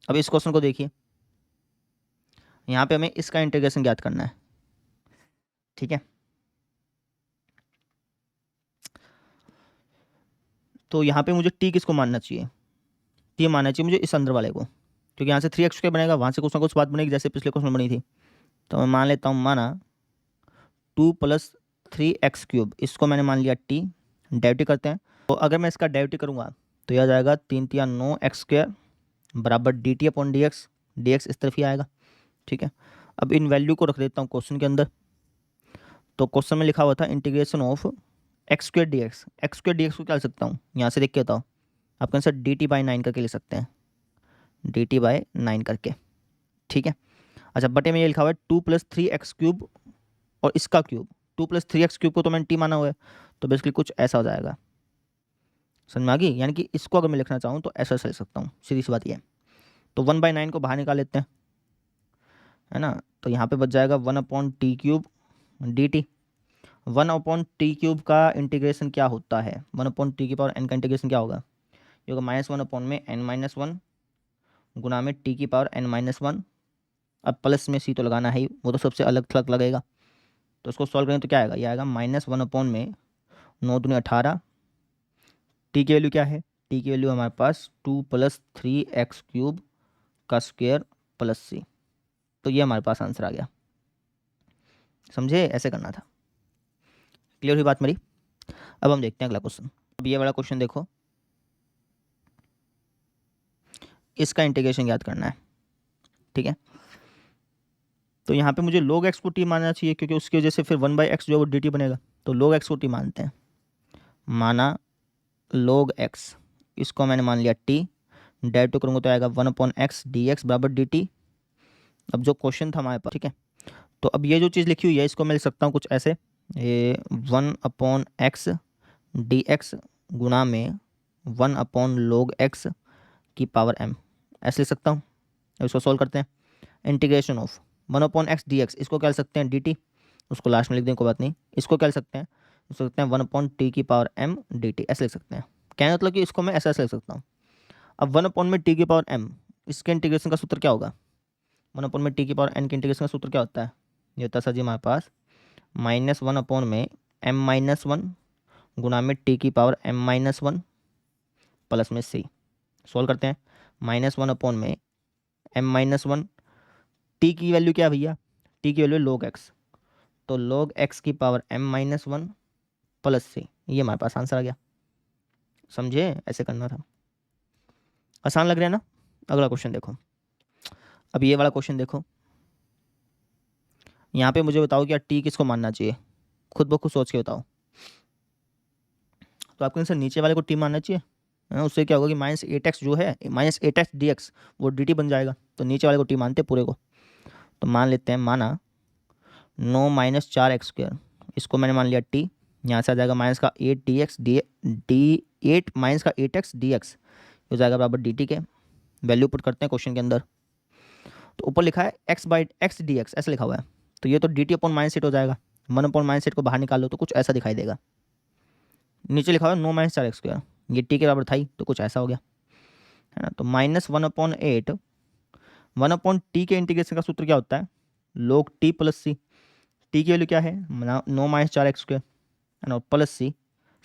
अब इस क्वेश्चन को देखिए, यहाँ पे हमें इसका इंटीग्रेशन ज्ञात करना है, ठीक है। तो यहाँ पे मुझे टी किसको मानना चाहिए, टी मानना चाहिए मुझे इस अंदर वाले को, क्योंकि यहाँ से 3x² बनेगा, वहाँ से कुछ ना कुछ बात बनेगी, जैसे पिछले क्वेश्चन बनी थी। तो मैं मान लेता हूँ, माना 2 + 3x³, इसको मैंने मान लिया टी, डेरिवेटिव करते हैं। तो अगर मैं इसका डेरिवेटिव करूँगा तो यह आ जाएगा 3 × 9 x² बराबर dt/dx, dx इस तरफ ही आएगा, ठीक है। अब इन वैल्यू को रख देता हूँ क्वेश्चन के अंदर। तो क्वेश्चन में लिखा हुआ था integration of x² dx, x² dx को क्या लिख सकता हूँ, यहाँ से देख के बताओ, आपका आंसर dt/9 करके लिख सकते हैं, dt/9 करके, ठीक है। अच्छा, बटे में ये लिखा हुआ है 2 + 3x³ और इसका क्यूब, 2 + 3x³ को तो मैंने टी माना हुआ है, तो बेसिकली कुछ ऐसा हो जाएगा, समझ में आ गई? यानी कि इसको अगर मैं लिखना चाहूँ तो ऐसा लिख सकता हूँ, सीधी सी बात ये है। तो 1/9 को बाहर निकाल लेते हैं, है ना। तो यहाँ पे बच जाएगा 1/t³ dt। 1/t³ का इंटीग्रेशन क्या होता है? 1/t⁻n का इंटीग्रेशन क्या होगा? ये होगा -1/n-1 गुना में t⁻n-1। अब प्लस में c तो लगाना है ही, वो तो सबसे अलग थलग लगेगा। तो इसको सॉल्व करें तो क्या आएगा? ये आएगा -1/9×18। टी की वैल्यू क्या है? टी की वैल्यू हमारे पास 2 + 3x³ का स्क्वायर प्लस c। तो ये हमारे पास आंसर आ गया। समझे? ऐसे करना था। क्लियर हुई बात मेरी? अब हम देखते हैं अगला क्वेश्चन। अब ये वाला क्वेश्चन देखो, इसका इंटीग्रेशन याद करना है, ठीक है। तो यहाँ पे मुझे log x को t मानना चाहिए, क्योंकि उसकी वजह से फिर 1/x जो है वो dt बनेगा। तो log x को t मानते हैं, माना log x, इसको मैंने मान लिया t, डेरिवेटिव करूँगा तो आएगा 1/x dx बराबर dt। अब जो क्वेश्चन था हमारे पास, ठीक है, तो अब ये जो चीज़ लिखी हुई है इसको मैं लिख सकता हूँ कुछ ऐसे, ये 1/x dx गुना में 1/log x की पावर m, ऐसे लिख सकता हूँ। अब इसको सॉल्व करते हैं। इंटीग्रेशन ऑफ 1/x dx, इसको क्या लिख सकते हैं? dt, उसको लास्ट में लिख दें, कोई बात नहीं। इसको क्या लिख सकते हैं? लिख सकते हैं 1/t⁻m dt, ऐसे लिख सकते हैं। क्या मतलब कि इसको मैं ऐसा ऐसे लिख सकता हूँ। अब 1/t⁻m, इसके इंटीग्रेशन का सूत्र क्या होगा? 1/t⁻n के इंटीग्रेशन का सूत्र क्या होता है? ये होता है सर जी हमारे पास -1/m-1 गुना में t⁻m-1 प्लस में c। सॉल्व करते हैं। -1/m-1, t की वैल्यू क्या है भैया? t की वैल्यू log x, तो log x की पावर m-1 प्लस c, ये हमारे पास आंसर आ गया। समझे? ऐसे करना था। आसान लग रहा है ना? अगला क्वेश्चन देखो। अब ये वाला क्वेश्चन देखो, यहाँ पे मुझे बताओ कि t किसको मानना चाहिए? खुद ब खुद सोच के बताओ। तो आपको आंसर नीचे वाले को t मानना चाहिए, उससे क्या होगा कि -8x जो है, -8x dx वो dt बन जाएगा। तो नीचे वाले को t मानते पूरे को। तो मान लेते हैं, माना 9 - 4x², इसको मैंने मान लिया t। यहाँ से आ जाएगा -8 dx d8 -8x dx हो जाएगा बराबर dt के। वैल्यू पुट करते हैं क्वेश्चन के अंदर। तो ऊपर लिखा है x/x dx, ऐसे लिखा हुआ है। तो ये तो dt/-8 हो जाएगा। 1/-8 को बाहर निकाल लो तो कुछ ऐसा दिखाई देगा। नीचे लिखा हुआ है 9 - 4x², ये t के बराबर था ही, तो कुछ ऐसा हो गया, है ना। तो -1/8, 1/t के इंटीग्रेशन का सूत्र क्या होता है? log t plus c। t की वैल्यू क्या है? 9 - 4x², है ना, प्लस c।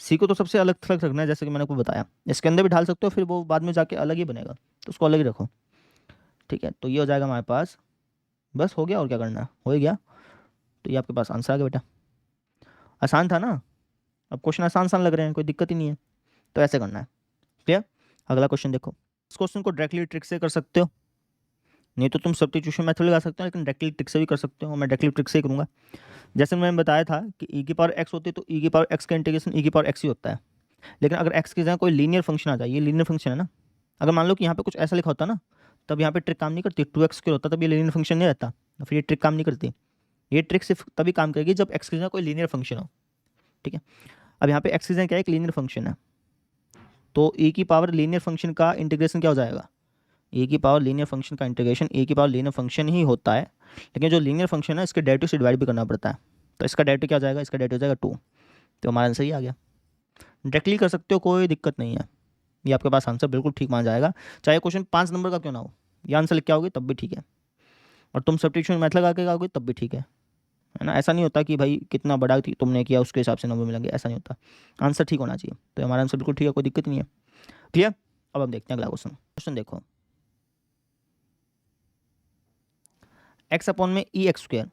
c को तो सबसे अलग थलग रखना है, जैसे कि मैंने आपको बताया। इसके अंदर भी ढाल सकते हो, फिर वो बाद में जाके अलग ही बनेगा, तो उसको अलग ही रखो, ठीक है। तो ये हो जाएगा हमारे पास, बस हो गया, और क्या करना है, हो ही गया। तो ये आपके पास आंसर आ गया बेटा। आसान था ना? अब क्वेश्चन आसान आसान लग रहे हैं, कोई दिक्कत ही नहीं है। तो ऐसे करना है, क्लियर। अगला क्वेश्चन देखो। इस क्वेश्चन को डायरेक्टली ट्रिक से कर सकते हो, नहीं तो तुम सब्स्टिट्यूशन मेथड लगा सकते हो, लेकिन डायरेक्टली ट्रिक से भी कर सकते हो। मैं डायरेक्टली ट्रिक से ही करूँगा। जैसे मैंने बताया था कि e⁻x होती है, तो e⁻x का इंटीग्रेशन e⁻x ही होता है। लेकिन अगर x की जगह कोई लीनियर फंक्शन आ जाए, ये लीनियर फंक्शन है ना, अगर मान लो कि यहाँ पे कुछ ऐसा लिखा होता ना, तब यहाँ पे ट्रिक काम नहीं करती। 2x² होता तब ये लीनियर फंक्शन नहीं रहता, फिर ये ट्रिक काम नहीं करती। ये ट्रिक सिर्फ तभी काम करेगी जब x की जगह कोई लीनियर फंक्शन हो, ठीक है। अब यहाँ पे x की जगह क्या है? एक लीनियर फंक्शन है, तो e की पावर लीनियर फंक्शन का इंटीग्रेशन क्या हो जाएगा? e की पावर लीनियर फंक्शन का इंटीग्रेशन e की पावर लीनियर फंक्शन ही होता है, लेकिन जो लीनियर फंक्शन है इसके डेरिवेटिव से डिवाइड भी करना पड़ता है। तो इसका डेरिवेटिव क्या हो जाएगा? इसका डेरिवेटिव हो जाएगा 2। तो हमारा आंसर ही आ गया। डायरेक्टली कर सकते हो, कोई दिक्कत नहीं है, ये आपके पास आंसर बिल्कुल ठीक माना जाएगा। चाहे क्वेश्चन 5 नंबर का क्यों ना हो, ये आंसर लिख के आओगे तब भी ठीक है, और तुम सब्स्टिट्यूशन मेथड लगा के आओगे तब भी ठीक है ना। ऐसा नहीं होता कि भाई कितना बड़ा तुमने किया उसके हिसाब से नंबर मिलेंगे, ऐसा नहीं होता। आंसर ठीक होना चाहिए। तो हमारा आंसर बिल्कुल ठीक है, कोई दिक्कत नहीं है, क्लियर। अब हम देखते हैं अगला क्वेश्चन। क्वेश्चन देखो, x/e(x²),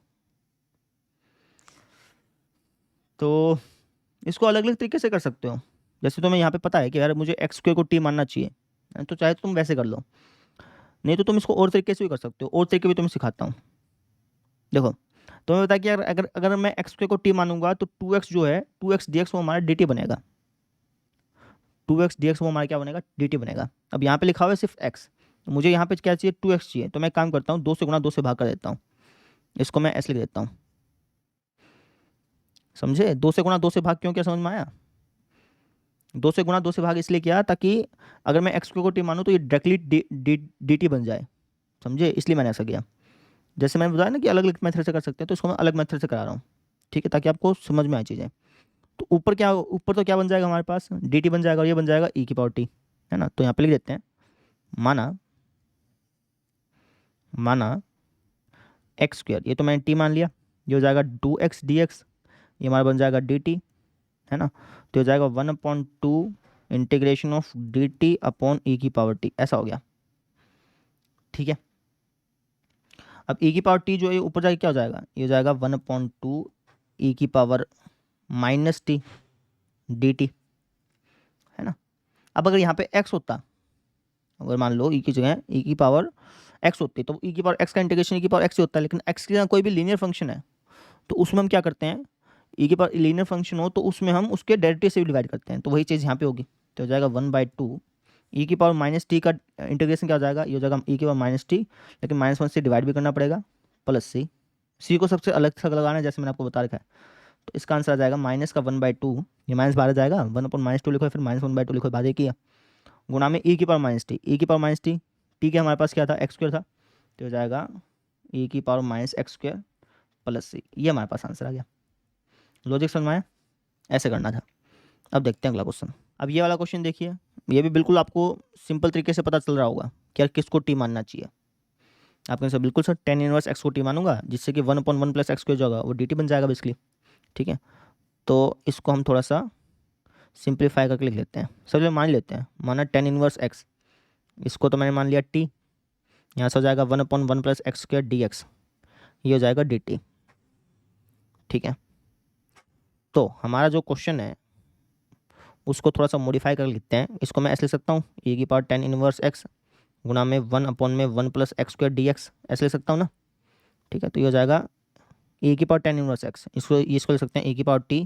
तो इसको अलग अलग तरीके से कर सकते हो। जैसे तुम्हें यहाँ पे पता है कि यार मुझे x² को t मानना चाहिए, तो चाहे तुम वैसे कर लो, नहीं तो तुम इसको और तरीके से भी कर सकते हो। और तरीके भी तुम्हें सिखाता हूँ। देखो, तुम्हें पता है कि यार अगर अगर मैं x² को t मानूंगा तो 2x जो है, 2x dx वो हमारा dt बनेगा। 2x dx वो हमारा क्या बनेगा? dt बनेगा। अब यहाँ पे लिखा हुआ है सिर्फ x, तो मुझे यहाँ पे क्या चाहिए? 2x चाहिए। तो मैं काम करता हूँ, 2 से गुणा 2 से भाग कर देता हूँ, इसको मैं ऐसे लिख देता हूँ। समझे? 2 से गुणा 2 से भाग क्यों, क्या समझ में आया? 2 से गुणा 2 से भाग इसलिए किया ताकि अगर मैं एक्स को टी मानूँ तो ये डायरेक्टली डी टी बन जाए, समझे, इसलिए मैंने ऐसा किया। जैसे मैंने बताया ना कि अलग अलग मेथड से कर सकते हैं, तो इसको मैं अलग मेथड से करा रहा हूँ, ठीक है, ताकि आपको समझ में आए चीज़ें। तो ऊपर तो क्या बन जाएगा हमारे पास, डी टी बन जाएगा, और ये बन जाएगा ई की पावर टी, है ना। तो यहाँ पे लिख देते हैं, माना माना एक्स स्क्वायर, ये तो मैंने टी मान लिया, ये हो जाएगा 2x dx, ये हमारा बन जाएगा dt, है ना। तो हो जाएगा 1/2 इंटीग्रेशन ऑफ dt अपॉन ई की पावर टी, ऐसा हो गया, ठीक है। अब ई की पावर टी जो है ऊपर जाके क्या हो जाएगा, ये हो जाएगा 1/2 ई की power minus T d T, है ना। अब अगर यहाँ पे x होता, अगर मान लो ई की जगह ई की पावर x होती, तो ई की पावर x का इंटीग्रेशन ई की पावर x ही होता है, लेकिन x की जगह कोई भी लीनियर फंक्शन है तो उसमें हम क्या करते हैं, ई के पावर लीनियर फंक्शन हो तो उसमें हम उसके डेरिवेटिव से भी डिवाइड करते हैं, तो वही चीज़ यहाँ पे होगी। तो हो जाएगा 1/2 ई की पावर माइनस टी का इंटीग्रेशन क्या हो जाएगा, ये हो जाएगा ई की पावर माइनस टी, लेकिन -1 से डिवाइड भी करना पड़ेगा, प्लस सी को सबसे अलग थलग लगाना है, जैसे मैंने आपको बता रखा है। तो इसका आंसर आ जाएगा माइनस का 1/2, ये माइनस बाहर जाएगा, 1/-2 लिखो, फिर -1/2 लिखो, बाद किया गुणा में ई की पावर माइनस टी, ई की पावर माइनस टी के हमारे पास क्या था, एक्स स्क्वायर था, तो हो जाएगा ई की power minus x square plus c, ये हमारे पास आंसर आ गया। लॉजिक समझ में आया, ऐसे करना था। अब देखते हैं अगला क्वेश्चन। अब ये वाला क्वेश्चन देखिए, ये भी बिल्कुल आपको सिंपल तरीके से पता चल रहा होगा कि यार किसको टी मानना चाहिए। आप कहें सर बिल्कुल सर tan इनवर्स एक्स को टी मानूंगा, जिससे कि 1/1 प्लस एक्स जो होगा वो डी टी बन जाएगा बेसिकली, ठीक है। तो इसको हम थोड़ा सा सिंप्लीफाई करके लिख लेते हैं, सब मान लेते हैं, माना tan इनवर्स एक्स, इसको तो मैंने मान लिया टी, यहाँ से हो जाएगा 1/1 plus x square D x, ये हो जाएगा डी टी, ठीक है। तो हमारा जो क्वेश्चन है उसको थोड़ा सा मॉडिफाई कर लिखते हैं, इसको मैं ऐसे लिख सकता हूँ, e की पावर tan इनवर्स एक्स गुना में 1/1 plus x square D x, ऐसे लिख सकता हूँ ना, ठीक है। तो ये हो जाएगा e की पावर tan इनवर्स एक्स, इसको लिख सकते हैं e की पावर t,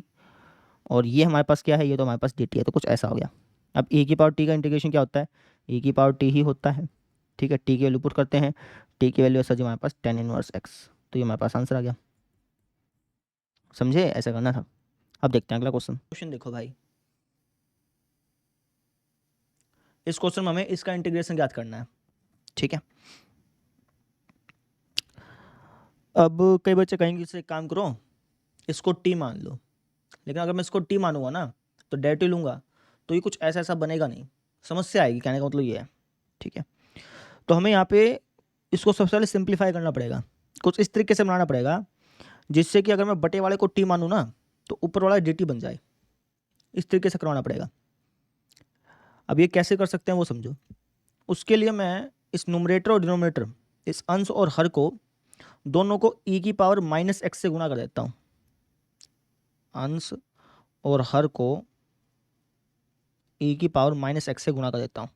और ये हमारे पास क्या है, ये तो हमारे पास dt है, तो कुछ ऐसा हो गया। अब e की पावर t का इंटीग्रेशन क्या होता है, e की पावर t ही होता है, ठीक है। t की वैल्यू पुट करते हैं, t की वैल्यू है सर जी हमारे पास tan इनवर्स एक्स, तो ये हमारे पास आंसर आ गया, समझे, ऐसा करना था। अब देखते हैं अगला क्वेश्चन देखो भाई, इस क्वेश्चन में हमें इसका इंटीग्रेशन ज्ञात करना है, ठीक है। अब कई बच्चे कहेंगे इससे एक काम करो, इसको टी मान लो, लेकिन अगर मैं इसको टी मानूंगा ना तो डेरिवेटिव लूंगा तो ये कुछ ऐसा ऐसा बनेगा नहीं, समस्या आएगी, कहने का मतलब ये है, ठीक है। तो हमें यहाँ पे इसको सबसे पहले सिंप्लीफाई करना पड़ेगा, कुछ इस तरीके से बनाना पड़ेगा जिससे कि अगर मैं बटे वाले को टी मानूँ ना तो ऊपर वाला डी टी बन जाए, इस तरीके से करवाना पड़ेगा। अब ये कैसे कर सकते हैं वो समझो। उसके लिए मैं इस न्यूमरेटर और डिनोमिनेटर, इस अंश और हर को, दोनों को ई की पावर माइनस एक्स से गुणा कर देता हूँ, अंश और हर को ई की पावर माइनस एक्स से गुणा कर देता हूँ।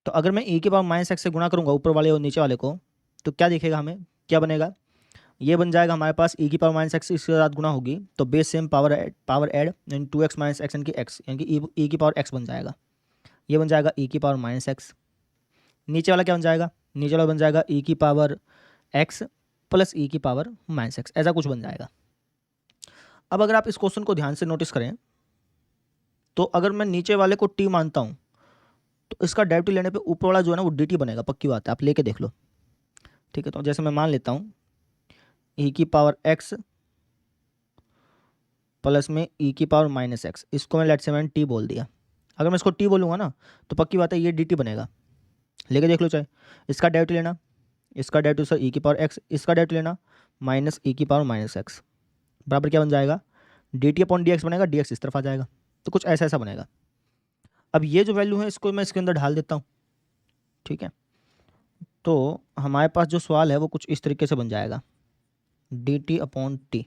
तो अगर मैं ई की पावर माइनस एक्स से गुणा करूंगा ऊपर वाले और नीचे वाले को, तो क्या दिखेगा, हमें क्या बनेगा, ये बन जाएगा हमारे पास ई की पावर माइनस एक्स इसके साथ गुणा होगी तो बेस सेम पावर ऐड यानी 2x माइनस एक्स यानी कि एक्स, यानी कि ई की पावर एक्स बन जाएगा, ये बन जाएगा ई की पावर माइनस एक्स। नीचे वाला क्या बन जाएगा, नीचे वाला बन जाएगा ई की पावर एक्स प्लस ई की पावर माइनस एक्स, ऐसा कुछ बन जाएगा। अब अगर आप इस क्वेश्चन को ध्यान से नोटिस करें तो अगर मैं नीचे वाले को टी मानता हूँ तो इसका डेरिवेटिव लेने पे ऊपर वाला जो है ना वो डी टी बनेगा, पक्की बात है, आप लेके देख लो, ठीक है। तो जैसे मैं मान लेता हूँ ई की पावर एक्स प्लस में ई की पावर माइनस एक्स, इसको मैं लेट से मैंने टी बोल दिया, अगर मैं इसको टी बोलूँगा ना तो पक्की बात है ये डी टी बनेगा, लेके देख लो चाहे। इसका डेरिवेटिव लेना, इसका डेरिवेटिव सर ई की पावर एक्स, इसका डेरिवेटिव लेना माइनस ई की पावर माइनस एक्स, बराबर क्या बन जाएगा, D T upon D x बनेगा, डी एक्स इस तरफ आ जाएगा, तो कुछ ऐसा ऐसा बनेगा। अब ये जो वैल्यू है इसको मैं इसके अंदर ढाल देता हूँ, ठीक है। तो हमारे पास जो सवाल है वो कुछ इस तरीके से बन जाएगा, डी टी अपॉन टी,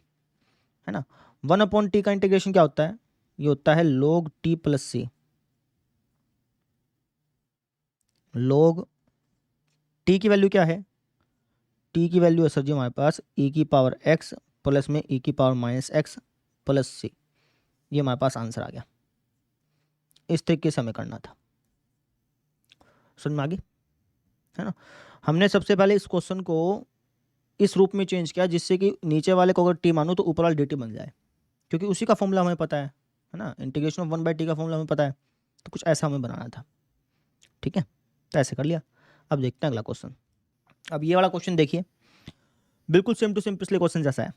है ना। 1/t का इंटीग्रेशन क्या होता है, ये होता है log t प्लस सी, log t की वैल्यू क्या है, t की वैल्यू है सर जी हमारे पास e की पावर x प्लस में e की power minus x plus c, ये हमारे पास आंसर आ गया। इस तरीके से हमें करना था, समझ में आ गई। है ना। हमने सबसे पहले इस क्वेश्चन को इस रूप में चेंज किया जिससे कि नीचे वाले को अगर टी मानूँ तो ऊपर वाला डी टी बन जाए, क्योंकि उसी का फॉर्मूला हमें पता है ना, इंटीग्रेशन ऑफ 1/t का फॉर्मूला हमें पता है, तो कुछ ऐसा हमें बनाना था। ठीक है, तो ऐसे कर लिया। अब देखते हैं अगला क्वेश्चन। अब ये वाला क्वेश्चन देखिए, बिल्कुल सेम टू सेम पिछले क्वेश्चन जैसा है,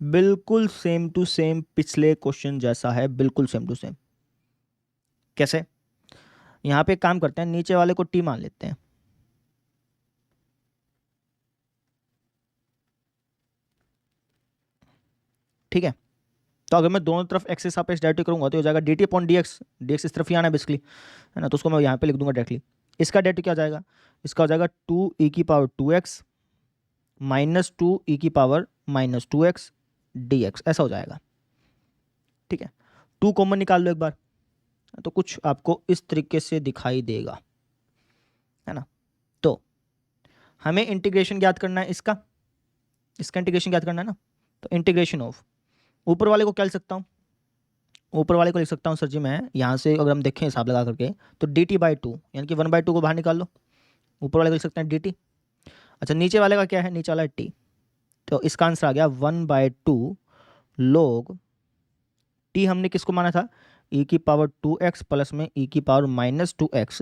बिल्कुल सेम टू सेम पिछले क्वेश्चन जैसा है, बिल्कुल सेम टू सेम। कैसे? यहाँ पे एक काम करते हैं, नीचे वाले को टी मान लेते हैं। ठीक है, तो अगर मैं दोनों तरफ एक्स के सापेक्ष डायरेक्टली करूंगा तो हो जाएगा D T upon D x, इस तरफ ही आना है बेसिकली, है ना, तो उसको मैं यहाँ पे लिख दूंगा डायरेक्टली। इसका डेरिवेटिव क्या हो जाएगा? इसका हो जाएगा 2e⁻²x माइनस 2e⁻²x dx, ऐसा हो जाएगा। ठीक है, 2 कॉमन निकाल लो एक बार, तो कुछ आपको इस तरीके से दिखाई देगा, है ना। तो हमें इंटीग्रेशन ज्ञात करना है, इसका इंटीग्रेशन ज्ञात करना है ना। तो इंटीग्रेशन ऑफ, ऊपर वाले को क्या लिख सकता हूँ? ऊपर वाले को लिख सकता हूँ सर जी मैं यहाँ से, अगर हम देखें हिसाब लगा करके, तो dt/2 यानी कि 1/2 को बाहर निकाल लो, ऊपर वाले को लिख सकते हैं dt। अच्छा, नीचे वाले का क्या है? नीचे वाला है t, तो इसका आंसर आ गया 1/2 log t। हमने किसको माना था? e⁻²x प्लस में e⁻−2x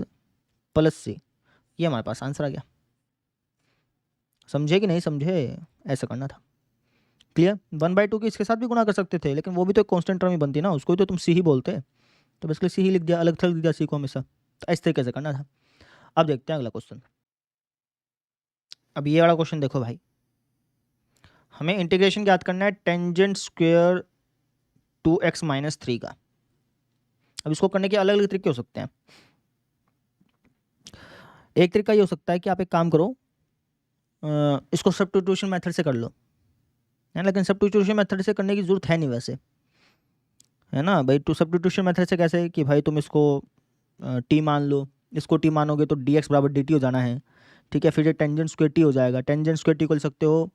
प्लस c, ये हमारे पास आंसर आ गया। समझे कि नहीं समझे? ऐसा करना था। क्लियर? 1/2 की इसके साथ भी गुणा कर सकते थे, लेकिन वो भी तो एक कांस्टेंट टर्म ही बनती ना, उसको भी तो तुम सी ही बोलते, तो बेसिकली सी ही लिख दिया, अलग थलग लिख दिया सी को हमेशा, तो इस तरीके से करना था। अब देखते हैं अगला क्वेश्चन। अब ये वाला क्वेश्चन देखो भाई, हमें इंटीग्रेशन याद करना है टेंजेंट स्क्वायर 2x-3 का। अब इसको करने के अलग अलग तरीके हो सकते हैं। एक तरीका ये हो सकता है कि आप एक काम करो, इसको सब्स्टिट्यूशन मेथड से कर लो, है, लेकिन सब्स्टिट्यूशन मेथड से करने की जरूरत है नहीं वैसे, है ना भाई। टू सब्स्टिट्यूशन मेथड से कैसे कि भाई तुम इसको टी मान लो, इसको टी मानोगे तो डी एक्स बराबर डी टी हो जाना है। ठीक है, फिर ये टेंजेंट स्क्वायर टी हो जाएगा, टेंजेंट स्क्वायर टी को लिख सकते हो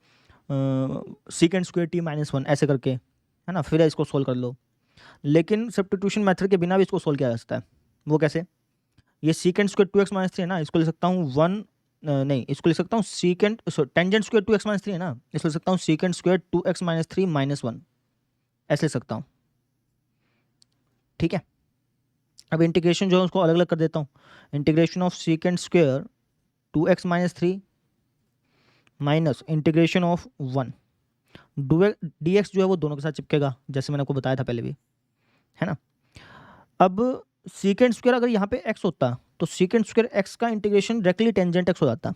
सीकेंड स्क्वायर टी -1 ऐसे करके, है ना, फिर इसको सोल्व कर लो। लेकिन सब्स्टिट्यूशन मेथड के बिना भी इसको सोल्व किया जा सकता है। वो कैसे? ये सीकेंड स्क्वायर 2x-3 है ना, इसको लिख सकता हूँ नहीं, इसको लिख सकता हूँ सीकेंड, टेंजेंट स्क्वायर 2x-3 है ना, इसको लिख सकता हूँ सीकेंड स्क्वायर 2x-3 -1 ऐसे लिख सकता हूँ। ठीक है, अब इंटीग्रेशन जो है उसको अलग अलग कर देता हूँ। Integration of secant square 2x-3 minus integration of 1 dx जो है वो दोनों के साथ चिपकेगा, जैसे मैंने आपको बताया था पहले भी, है ना। अब सीकेंड स्क्वायर अगर यहाँ पे x होता तो सीकेंड स्क्वायर x का इंटीग्रेशन डायरेक्टली टेंजेंट x हो जाता,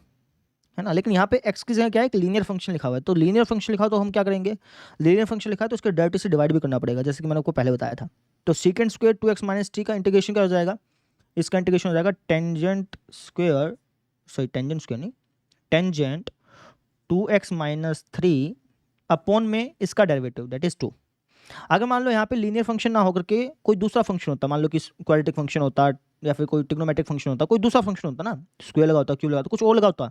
है ना, लेकिन यहाँ पे x की जगह क्या है? एक लीनियर फंक्शन लिखा हुआ है, तो लीनियर फंक्शन लिखा हो तो हम क्या करेंगे? लीनियर फंक्शन लिखा है तो उसके डेरिवेटिव से डिवाइड भी करना पड़ेगा, जैसे कि मैंने आपको पहले बताया था। तो सीकेंड स्क्वायर 2x-t का इंटीग्रेशन क्या हो जाएगा? इसका इंटीग्रेशन हो जाएगा टेंजेंट स्क्वायर नहीं, टेंजेंट 2x-3 अपॉन में इसका डेरिवेटिव दैट इज 2। अगर मान लो यहाँ पे लीनियर फंक्शन ना होकर के कोई दूसरा फंक्शन होता, मान लो कि क्वाड्रेटिक फंक्शन होता या फिर कोई ट्रिग्नोमेट्रिक फंक्शन होता, कोई दूसरा फंक्शन होता ना, स्क्वायर लगा होता, क्यूब लगा होता, कुछ और लगा होता,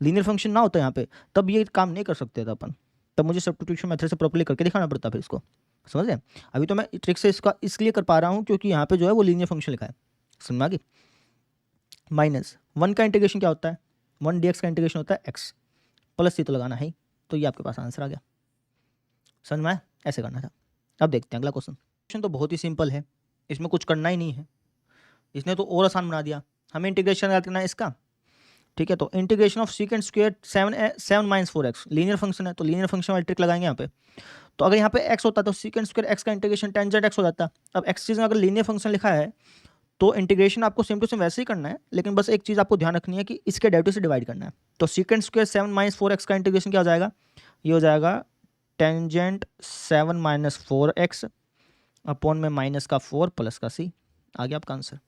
लीनियर फंक्शन ना होता यहाँ पे, तब ये काम नहीं कर सकते थे अपन, तब मुझे सब्स्टिट्यूशन मेथड से प्रॉपर्ली करके दिखाना पड़ता फिर इसको, समझ रहे? अभी तो मैं ट्रिक से इसका इसलिए कर पा रहा हूँ क्योंकि यहाँ पे जो है वो लीनियर फंक्शन लिखा है, समझ में आ गई। -1 का इंटीग्रेशन क्या होता है? 1 dx का इंटीग्रेशन होता है x प्लस सी तो लगाना है, तो ये आपके पास आंसर आ गया। समझ में आया? ऐसे करना था। अब देखते हैं अगला क्वेश्चन। क्वेश्चन तो बहुत ही सिंपल है, इसमें कुछ करना ही नहीं है, इसने तो और आसान बना दिया। हमें इंटीग्रेशन याद करना है इसका। ठीक है, तो integration of secant square 7-4x linear function है, तो लीनियर फंक्शन वाली ट्रिक लगाएंगे यहाँ पे। तो अगर यहाँ पे x होता तो सीकेंड स्क्वायर x का इंटीग्रेशन टेंजेंट x हो जाता। अब x चीज़ में अगर लीनियर फंक्शन लिखा है तो इंटीग्रेशन आपको सेम टू सेम वैसे ही करना है, लेकिन बस एक चीज़ आपको ध्यान रखनी है कि इसके डेरिवेटिव से डिवाइड करना है। तो सीकेंड स्क्वायर 7-4x का इंटीग्रेशन क्या हो जाएगा? ये हो जाएगा टेंजेंट 7-4x अपॉन में माइनस का 4 प्लस का c। आ गया आपका आंसर,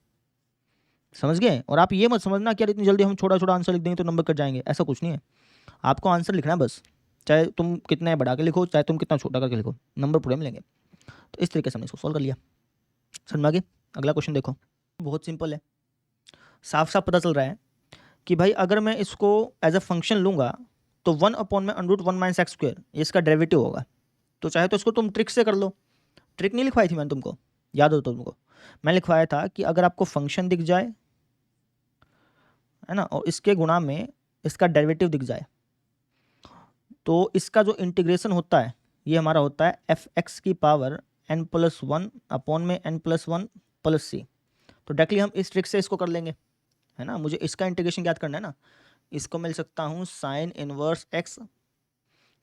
समझ गए? और आप ये मत समझना कि यार इतनी जल्दी हम छोटा छोटा आंसर लिख देंगे तो नंबर कट जाएंगे, ऐसा कुछ नहीं है। आपको आंसर लिखना है बस, चाहे तुम कितना बड़ा के लिखो चाहे तुम कितना छोटा करके लिखो, नंबर पूरे मिलेंगे। तो इस तरीके से हमने इसको सॉल्व कर लिया, समझ में आ गई? अगला क्वेश्चन देखो, बहुत सिंपल है, साफ साफ पता चल रहा है कि भाई अगर मैं इसको एज अ फंक्शन लूँगा तो 1 अपॉन में √1 - x² इसका डेरिवेटिव होगा। तो चाहे तो इसको तुम ट्रिक से कर लो, ट्रिक नहीं लिखवाई थी मैंने तुमको, याद हो तो तुमको? मैं लिखवाया था कि अगर आपको फंक्शन दिख जाए, है ना, और इसके गुणा में इसका डेरिवेटिव दिख जाए, तो इसका जो इंटीग्रेशन होता है ये हमारा होता है एफ एक्स की पावर n+1 अपॉन में n+1 प्लस सी। तो डायरेक्टली हम इस ट्रिक से इसको कर लेंगे, है ना। मुझे इसका इंटीग्रेशन याद करना है ना, इसको मिल सकता हूँ साइन इनवर्स एक्स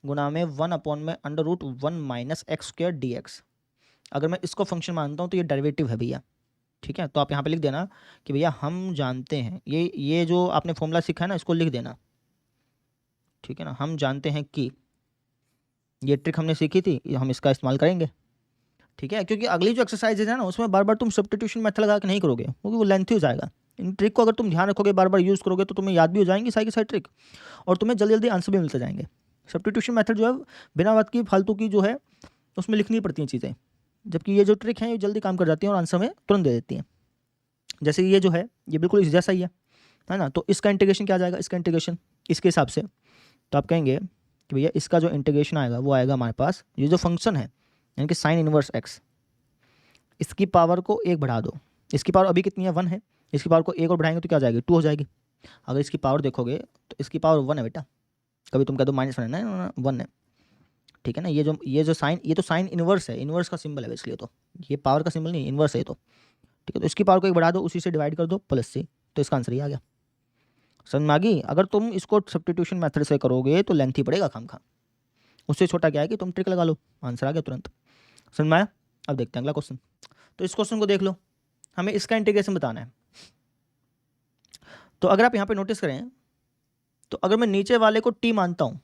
गुना में 1 अपॉन में √1 minus x square D x. अगर मैं इसको फंक्शन मानता हूँ तो ये डेरिवेटिव है भैया, ठीक है। तो आप यहाँ पे लिख देना कि भैया हम जानते हैं, ये जो आपने फॉर्मूला सीखा है ना इसको लिख देना, ठीक है ना। हम जानते हैं कि ये ट्रिक हमने सीखी थी, हम इसका इस्तेमाल करेंगे, ठीक है। क्योंकि अगली जो एक्सरसाइजेज है ना उसमें बार बार तुम सब्स्टिट्यूशन मेथड लगा के नहीं करोगे, क्योंकि वो लेंथी हो जाएगा। इन ट्रिक को अगर तुम ध्यान रखोगे, बार बार यूज़ करोगे, तो तुम्हें याद भी हो जाएंगी सारी की सारी ट्रिक, और तुम्हें जल्दी जल्दी आंसर भी मिलते जाएंगे। सब्स्टिट्यूशन मेथड जो है बिना बात की फालतू की जो है उसमें लिखनी पड़ती हैं चीज़ें, जबकि ये जो ट्रिक है ये जल्दी काम कर जाती हैं और आंसर में तुरंत दे देती हैं। जैसे ये जो है ये बिल्कुल इस जैसा ही है ना। तो इसका इंटीग्रेशन क्या आ जाएगा, इसका इंटीग्रेशन इसके हिसाब से, तो आप कहेंगे कि भैया इसका जो इंटीग्रेशन आएगा वो आएगा हमारे पास, ये जो फंक्शन है यानी कि साइन इनवर्स एक्स, इसकी पावर को 1 बढ़ा दो। इसकी पावर अभी कितनी है, 1 है, इसकी पावर को 1 और बढ़ाएंगे तो क्या हो जाएगी, 2 हो जाएगी। अगर इसकी पावर देखोगे तो इसकी पावर 1 है बेटा, कभी तुम कह दो -1 है ना, 1 है, ठीक है ना। ये जो साइन, ये तो साइन इनवर्स है, इनवर्स का सिंबल है इसलिए, तो ये पावर का सिंबल नहीं, इनवर्स है तो, ठीक है। तो इसकी पावर को 1 बढ़ा दो, उसी से डिवाइड कर दो प्लस से, तो इसका आंसर ही आ गया। समझ में आ गई। अगर तुम इसको सब्स्टिट्यूशन मेथड से करोगे तो लेंथी पड़ेगा खामखा, उससे छोटा क्या है कि तुम ट्रिक लगा लो, आंसर आ गया तुरंत। समझ में आया। अब देखते हैं अगला क्वेश्चन। तो इस क्वेश्चन को देख लो, हमें इसका इंटीग्रेशन बताना है। तो अगर आप यहाँ पे नोटिस करें तो अगर मैं नीचे वाले को टी मानता हूँ,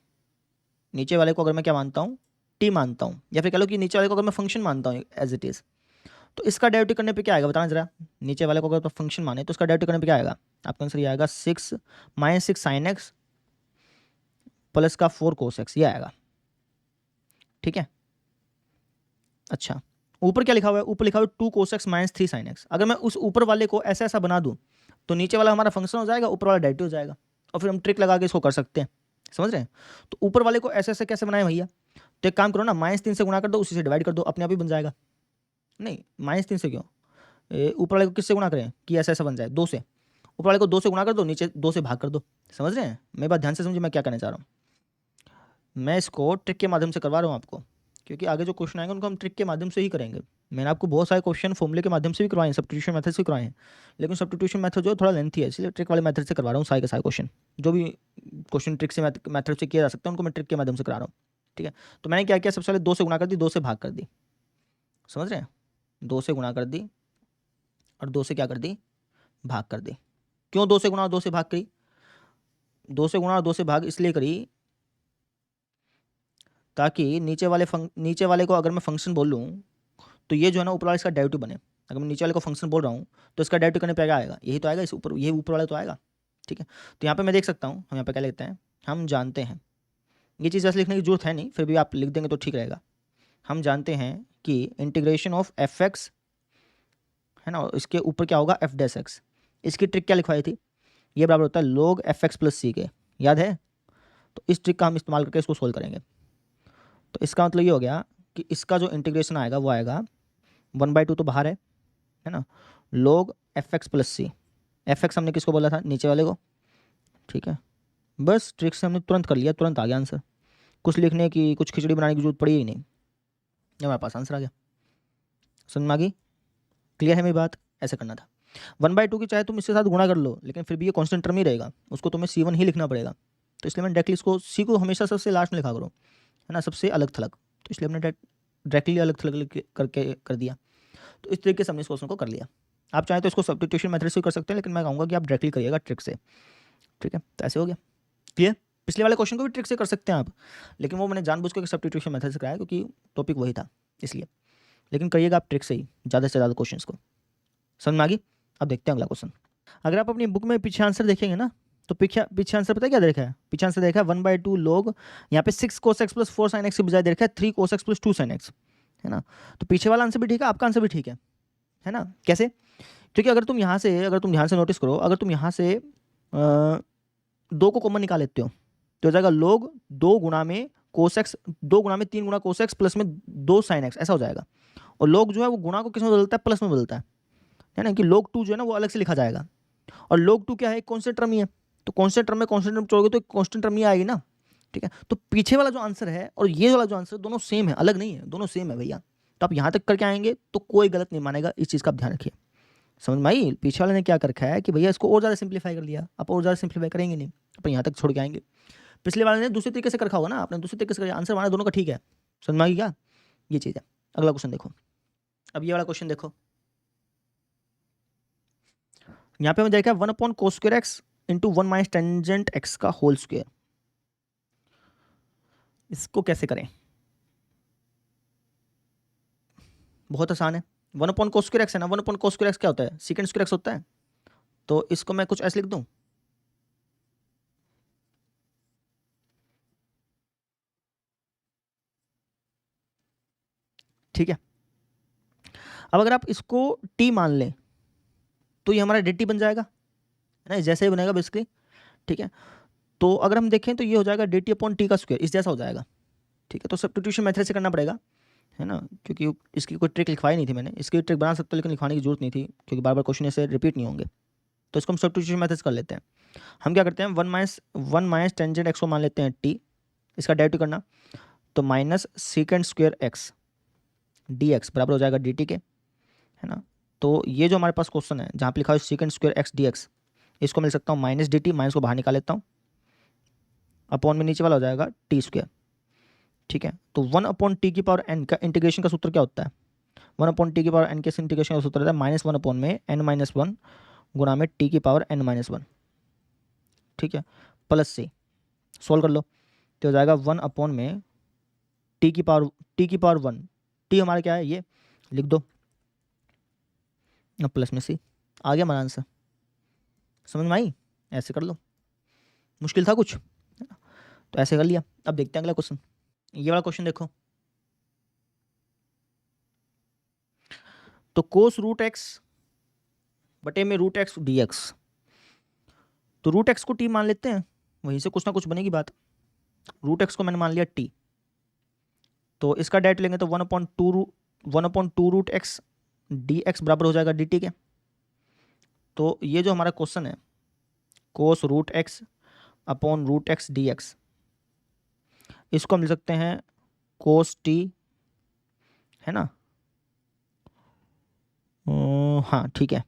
नीचे वाले को अगर मैं क्या मानता हूँ, टी मानता हूँ, या फिर कह लो कि नीचे वाले को अगर मैं फंक्शन मानता हूँ एज इट इज़, तो इसका डेरिवेटिव करने पे क्या आएगा बताना जरा। नीचे वाले को अगर तो फंक्शन माने तो इसका डेरिवेटिव करने पे क्या आएगा, आपका आंसर ये आएगा 6 - 6 sin x प्लस का 4 cos x, ये आएगा, ठीक है। अच्छा, ऊपर क्या लिखा हुआ है, ऊपर लिखा हुआ है 2 cos x - 3 sin x। अगर मैं उस ऊपर वाले को ऐसा ऐसा बना दूं तो नीचे वाला हमारा फंक्शन हो जाएगा, ऊपर वाला डेरिवेटिव हो जाएगा, और फिर हम ट्रिक लगा के इसको कर सकते हैं। समझ रहे हैं। तो ऊपर वाले को ऐसे ऐसे कैसे बनाए भैया, तो एक काम करो ना, -3 से गुणा कर दो, उसी से डिवाइड कर दो, अपने आप ही बन जाएगा। नहीं -3 से क्यों, ऊपर वाले को किससे गुणा करें कि ऐसा ऐसा बन जाए, 2 से। ऊपर वाले को 2 से गुणा कर दो, नीचे 2 से भाग कर दो। समझ रहे हैं, मेरी बात ध्यान से समझिए मैं क्या कहना चाह रहा हूँ। मैं इसको ट्रिक के माध्यम से करवा रहा हूँ आपको, क्योंकि आगे जो क्वेश्चन आएंगे उनको हम ट्रिक के माध्यम से ही करेंगे। मैंने आपको बहुत सारे क्वेश्चन फॉर्मूले के माध्यम से भी करवाए हैं, सब्स्टिट्यूशन मेथड से करवाए हैं, लेकिन सब्स्टिट्यूशन मेथड जो है थोड़ा लेंथी है, इसलिए ट्रिक वाले मेथड से करवा रहा हूँ। सारे के सारे क्वेश्चन, जो भी क्वेश्चन ट्रिक से मेथड से किया जा सकता है उनको मैं ट्रिक के माध्यम से करा रहा हूँ, ठीक है। तो मैंने क्या किया, सबसे पहले 2 से गुणा कर दी, 2 से भाग कर दी। समझ रहे हैं, 2 से गुणा कर दी और 2 से क्या कर दी, भाग कर दी। क्यों 2 से गुणा और 2 से भाग करी, 2 से गुणा और 2 से भाग इसलिए करी ताकि नीचे वाले को अगर मैं फंक्शन बोल लूँ तो ये जो है ना ऊपर वाला इसका डेरिवेटिव बने। अगर मैं नीचे वाले को फंक्शन बोल रहा हूँ तो इसका डेरिवेटिव करने पे क्या आएगा, यही तो आएगा, इस ऊपर, ये ऊपर वाला तो आएगा, ठीक है। तो यहाँ पे मैं देख सकता हूँ, हम यहाँ पे क्या लिखते हैं, हम जानते हैं, ये चीज़ ऐसे लिखने की जरूरत है नहीं, फिर भी आप लिख देंगे तो ठीक रहेगा। हम जानते हैं कि इंटीग्रेशन ऑफ एफ एक्स, है ना, इसके ऊपर क्या होगा एफ डैश एक्स। इसकी ट्रिक क्या लिखवाई थी, ये बराबर होता है log एफ एक्स प्लस सी के, याद है। तो इस ट्रिक का हम इस्तेमाल करके इसको सोल्व करेंगे। तो इसका मतलब ये हो गया कि इसका जो इंटीग्रेशन आएगा वो आएगा 1/2 तो बाहर है ना, log एफ एक्स प्लस सी। एफ एक्स हमने किसको बोला था, नीचे वाले को, ठीक है। बस ट्रिक से हमने तुरंत कर लिया, तुरंत आ गया आंसर, कुछ लिखने की, कुछ खिचड़ी बनाने की जरूरत पड़ी ही नहीं, हमारे पास आंसर आ गया। समझ में आ गई, क्लियर है मेरी बात। ऐसे करना था। 1/2 की चाहे तुम इसके साथ गुणा कर लो, लेकिन फिर भी ये कांस्टेंट टर्म ही रहेगा, उसको तुम्हें C1 ही लिखना पड़ेगा। तो इसलिए मैंने डायरेक्टली इसको C को हमेशा सबसे लास्ट में लिखा करो, है ना, सबसे अलग थलग। तो इसलिए हमने डायरेक्टली अलग थलग करके कर दिया। तो इस तरीके से हमने इस क्वेश्चन को कर लिया। आप चाहें तो इसको सब्स्टिट्यूशन मेथड से कर सकते हैं, लेकिन मैं कहूँगा कि आप डायरेक्टली करिएगा ट्रिक से, ठीक है। तो ऐसे हो गया क्लियर। पिछले वाले क्वेश्चन को भी ट्रिक से कर सकते हैं आप, लेकिन वो मैंने जानबूझ के सब्स्टिट्यूशन मेथड से कराया क्योंकि टॉपिक वही था इसलिए, लेकिन करिएगा आप ट्रिक से ही ज़्यादा से ज़्यादा क्वेश्चन को। समझ में आ गई। अब देखते हैं अगला क्वेश्चन। अगर आप अपनी बुक में पीछे आंसर देखेंगे ना, तो पीछे आंसर पता है क्या देखा है, पीछे आंसर देखा है 1/2 log, यहाँ पे 6 cos x plus 4 sin x के बजाय देखा है 3 cos x plus 2 sin x, है ना। तो पीछे वाला आंसर भी ठीक है, आपका आंसर भी ठीक है ना। कैसे, क्योंकि अगर तुम यहाँ से, अगर तुम ध्यान से नोटिस करो, अगर तुम यहाँ से 2 को कॉमन निकाल लेते हो तो हो जाएगा log 2 गुणा में cos x, 2 गुणा में 3 गुणा cos x प्लस में 2 sin x, ऐसा हो जाएगा। और log जो है वो गुणा को किस में बदलता है, प्लस में बदलता है ना, कि log 2 जो है ना वो अलग से लिखा जाएगा, और log 2 क्या है, कांस्टेंट टर्म ही है, तो कांस्टेंट टर्म में कांस्टेंट टर्म जोड़ोगे तो कांस्टेंट टर्म ही आएगी ना, ठीक है। तो पीछे वाला जो आंसर है और ये वाला जो आंसर दोनों सेम है, अलग नहीं है, दोनों सेम है भैया। तो आप यहाँ तक करके आएंगे तो कोई गलत नहीं मानेगा, इस चीज़ का आप ध्यान रखिए। समझ में आई? पीछे वाले ने क्या कर रखा है कि भैया इसको और ज़्यादा सिंप्लीफाई कर लिया, आप और ज़्यादा सिंप्लीफाई करेंगे नहीं, आप यहाँ तक छोड़ के आएंगे। पिछले वाले ने दूसरे तरीके से कर रखा होगा ना, आपने दूसरे तरीके से कर, आंसर हमारा दोनों का ठीक है। समझ में आ गई क्या? ये चीज़ है। अगला क्वेश्चन देखो, अब ये वाला क्वेश्चन देखो, यहाँ पे हमें देखा 1/cos² इंटू 1 - टेंजेंट x का होल स्क्वायर। इसको कैसे करें? बहुत आसान है, 1/cos² है ना, 1/cos² क्या होता है, sec² होता है। तो इसको मैं कुछ ऐसे लिख दूं, ठीक है। अब अगर आप इसको t मान लें तो ये हमारा dt बन जाएगा, है ना, जैसे ही बनेगा बेसिकली, ठीक है। तो अगर हम देखें तो ये हो जाएगा dt/t का स्क्वायर, इस जैसा हो जाएगा, ठीक है। तो सब्स्टिट्यूशन मेथड से करना पड़ेगा, है ना, क्योंकि इसकी कोई ट्रिक लिखवाई नहीं थी मैंने, इसकी ट्रिक बना सकते हो लेकिन लिखवाने की जरूरत नहीं थी, क्योंकि बार बार क्वेश्चन ऐसे रिपीट नहीं होंगे। तो इसको हम सब्स्टिट्यूशन मेथड कर लेते हैं। हम क्या करते हैं, 1 - टेंजेंट x को मान लेते हैं t, इसका डेरिवेटिव करना, तो -sec² x dx बराबर हो जाएगा dt के, है ना। तो ये जो हमारे पास क्वेश्चन है जहाँ पे लिखा है sec² x dx, इसको मिल सकता हूँ -dt, माइनस को बाहर निकाल लेता हूँ, अपॉन में नीचे वाला हो जाएगा t², ठीक है। तो 1/t⁴n का इंटीग्रेशन का सूत्र क्या होता है, 1/t⁴n के इंटीग्रेशन का सूत्र होता है -1/n-1 गुणा में t⁴n-1, ठीक है, प्लस से सोल्व कर लो तो हो जाएगा 1 में t⁴1, t हमारा क्या है ये लिख दो, प्लस में सी, आ गया हमारा आंसर। समझ में आई? ऐसे कर लो, मुश्किल था कुछ, है ना? तो ऐसे कर लिया। अब देखते हैं अगला क्वेश्चन, ये वाला क्वेश्चन देखो, तो cos√x बटे में √x dx, तो √x को t मान लेते हैं, वहीं से कुछ ना कुछ बनेगी बात। √x को मैंने मान लिया t, तो इसका डेरिवेटिव लेंगे तो 1/2√x dx बराबर हो जाएगा dt के। तो ये जो हमारा क्वेश्चन है cos√x अपॉन √x dx, इसको हम लिख सकते हैं cos t, है ना, हाँ ठीक है,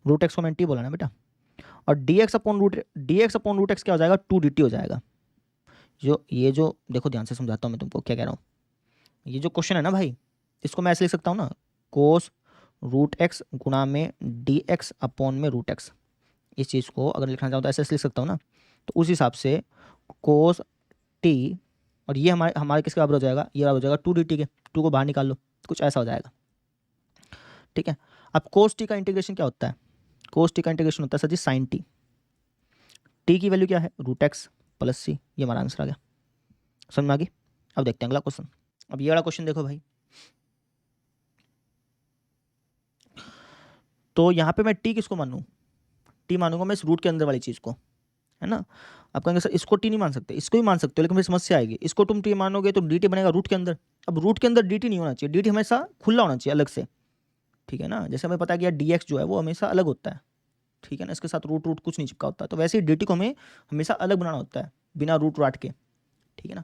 √x को मैंने t बोला ना बेटा, और dx अपॉन √x क्या हो जाएगा, 2dt हो जाएगा। ये जो देखो ध्यान से समझाता हूँ मैं तुमको क्या कह रहा हूँ, ये जो क्वेश्चन है ना भाई, इसको मैं ऐसे लिख सकता हूँ ना, cos√x गुणा में dx अपॉन में √x, इस चीज़ को अगर लिखना चाहूँ तो ऐसे लिख सकता हूँ ना। तो उस हिसाब से cos t, और ये हमारे किसके बराबर हो जाएगा, ये बराबर हो जाएगा 2dt के, 2 को बाहर निकाल लो, कुछ ऐसा हो जाएगा, ठीक है। अब cos t का इंटीग्रेशन क्या होता है, cos t का इंटीग्रेशन होता है सर जी sin t, t की वैल्यू क्या है √x प्लस c, ये हमारा आंसर आ गया। समझ में आ गई? अब देखते हैं अगला क्वेश्चन। अब ये वाला क्वेश्चन देखो भाई, तो यहाँ पे मैं t किसको मानूँ, t मानूंगा मैं इस रूट के अंदर वाली चीज़ को, है ना। आप कहेंगे सर इसको t नहीं मान सकते, इसको ही मान सकते हो, लेकिन फिर समस्या आएगी, इसको तुम t मानोगे तो dt बनेगा रूट के अंदर। अब रूट के अंदर dt नहीं होना चाहिए, dt हमेशा खुला होना चाहिए अलग से, ठीक है ना। जैसे हमें पता है कि dx जो है वो हमेशा अलग होता है, ठीक है ना, इसके साथ रूट कुछ नहीं चिपका होता, तो वैसे ही dt को हमें हमेशा अलग बनाना होता है बिना रूट राट के, ठीक है ना।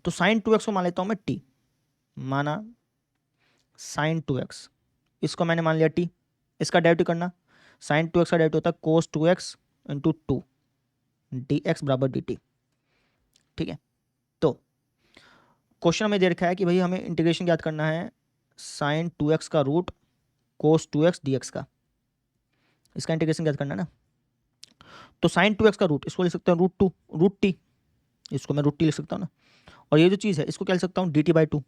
तो sin 2x को मान लेता हूँ मैं t, माना sin 2x, इसको मैंने मान लिया t, इसका डेरिवेटिव करना, sin 2x का डेरिवेटिव होता है cos 2x इंटू 2 dx बराबर dt, ठीक है। तो क्वेश्चन हमें दे रखा है कि भाई हमें इंटीग्रेशन याद करना है sin 2x का रूट cos 2x dx का, इसका इंटीग्रेशन याद करना है ना। तो sin 2x का रूट, इसको लिख सकते हैं √2 इसको मैं √t लिख सकता हूँ ना, और ये जो चीज़ है इसको क्या लिख सकता हूँ dt/2,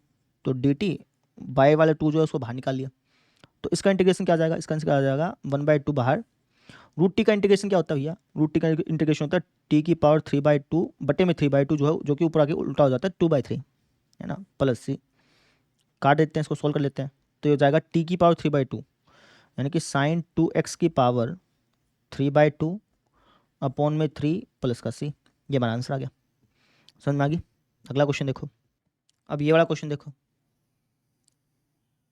तो dt बाय वाला 2 जो है उसको बाहर निकाल लिया, तो इसका इंटीग्रेशन क्या आ जाएगा, इसका आंसर आ जाएगा 1/2 बाहर। √t का इंटीग्रेशन क्या होता है भैया, √t का इंटीग्रेशन होता है t⁴ बटे में 3/2 जो है, जो कि ऊपर आके उल्टा हो जाता है 2/3, है ना, प्लस सी, काट देते हैं इसको, सोल्व कर लेते हैं, तो ये हो जाएगा t⁴ यानी कि sin 2x की पावर 3/2 अपॉन में 3 प्लस का c, ये हमारा आंसर आ गया। समझ में आ गई? अगला क्वेश्चन देखो, अब ये वाला क्वेश्चन देखो,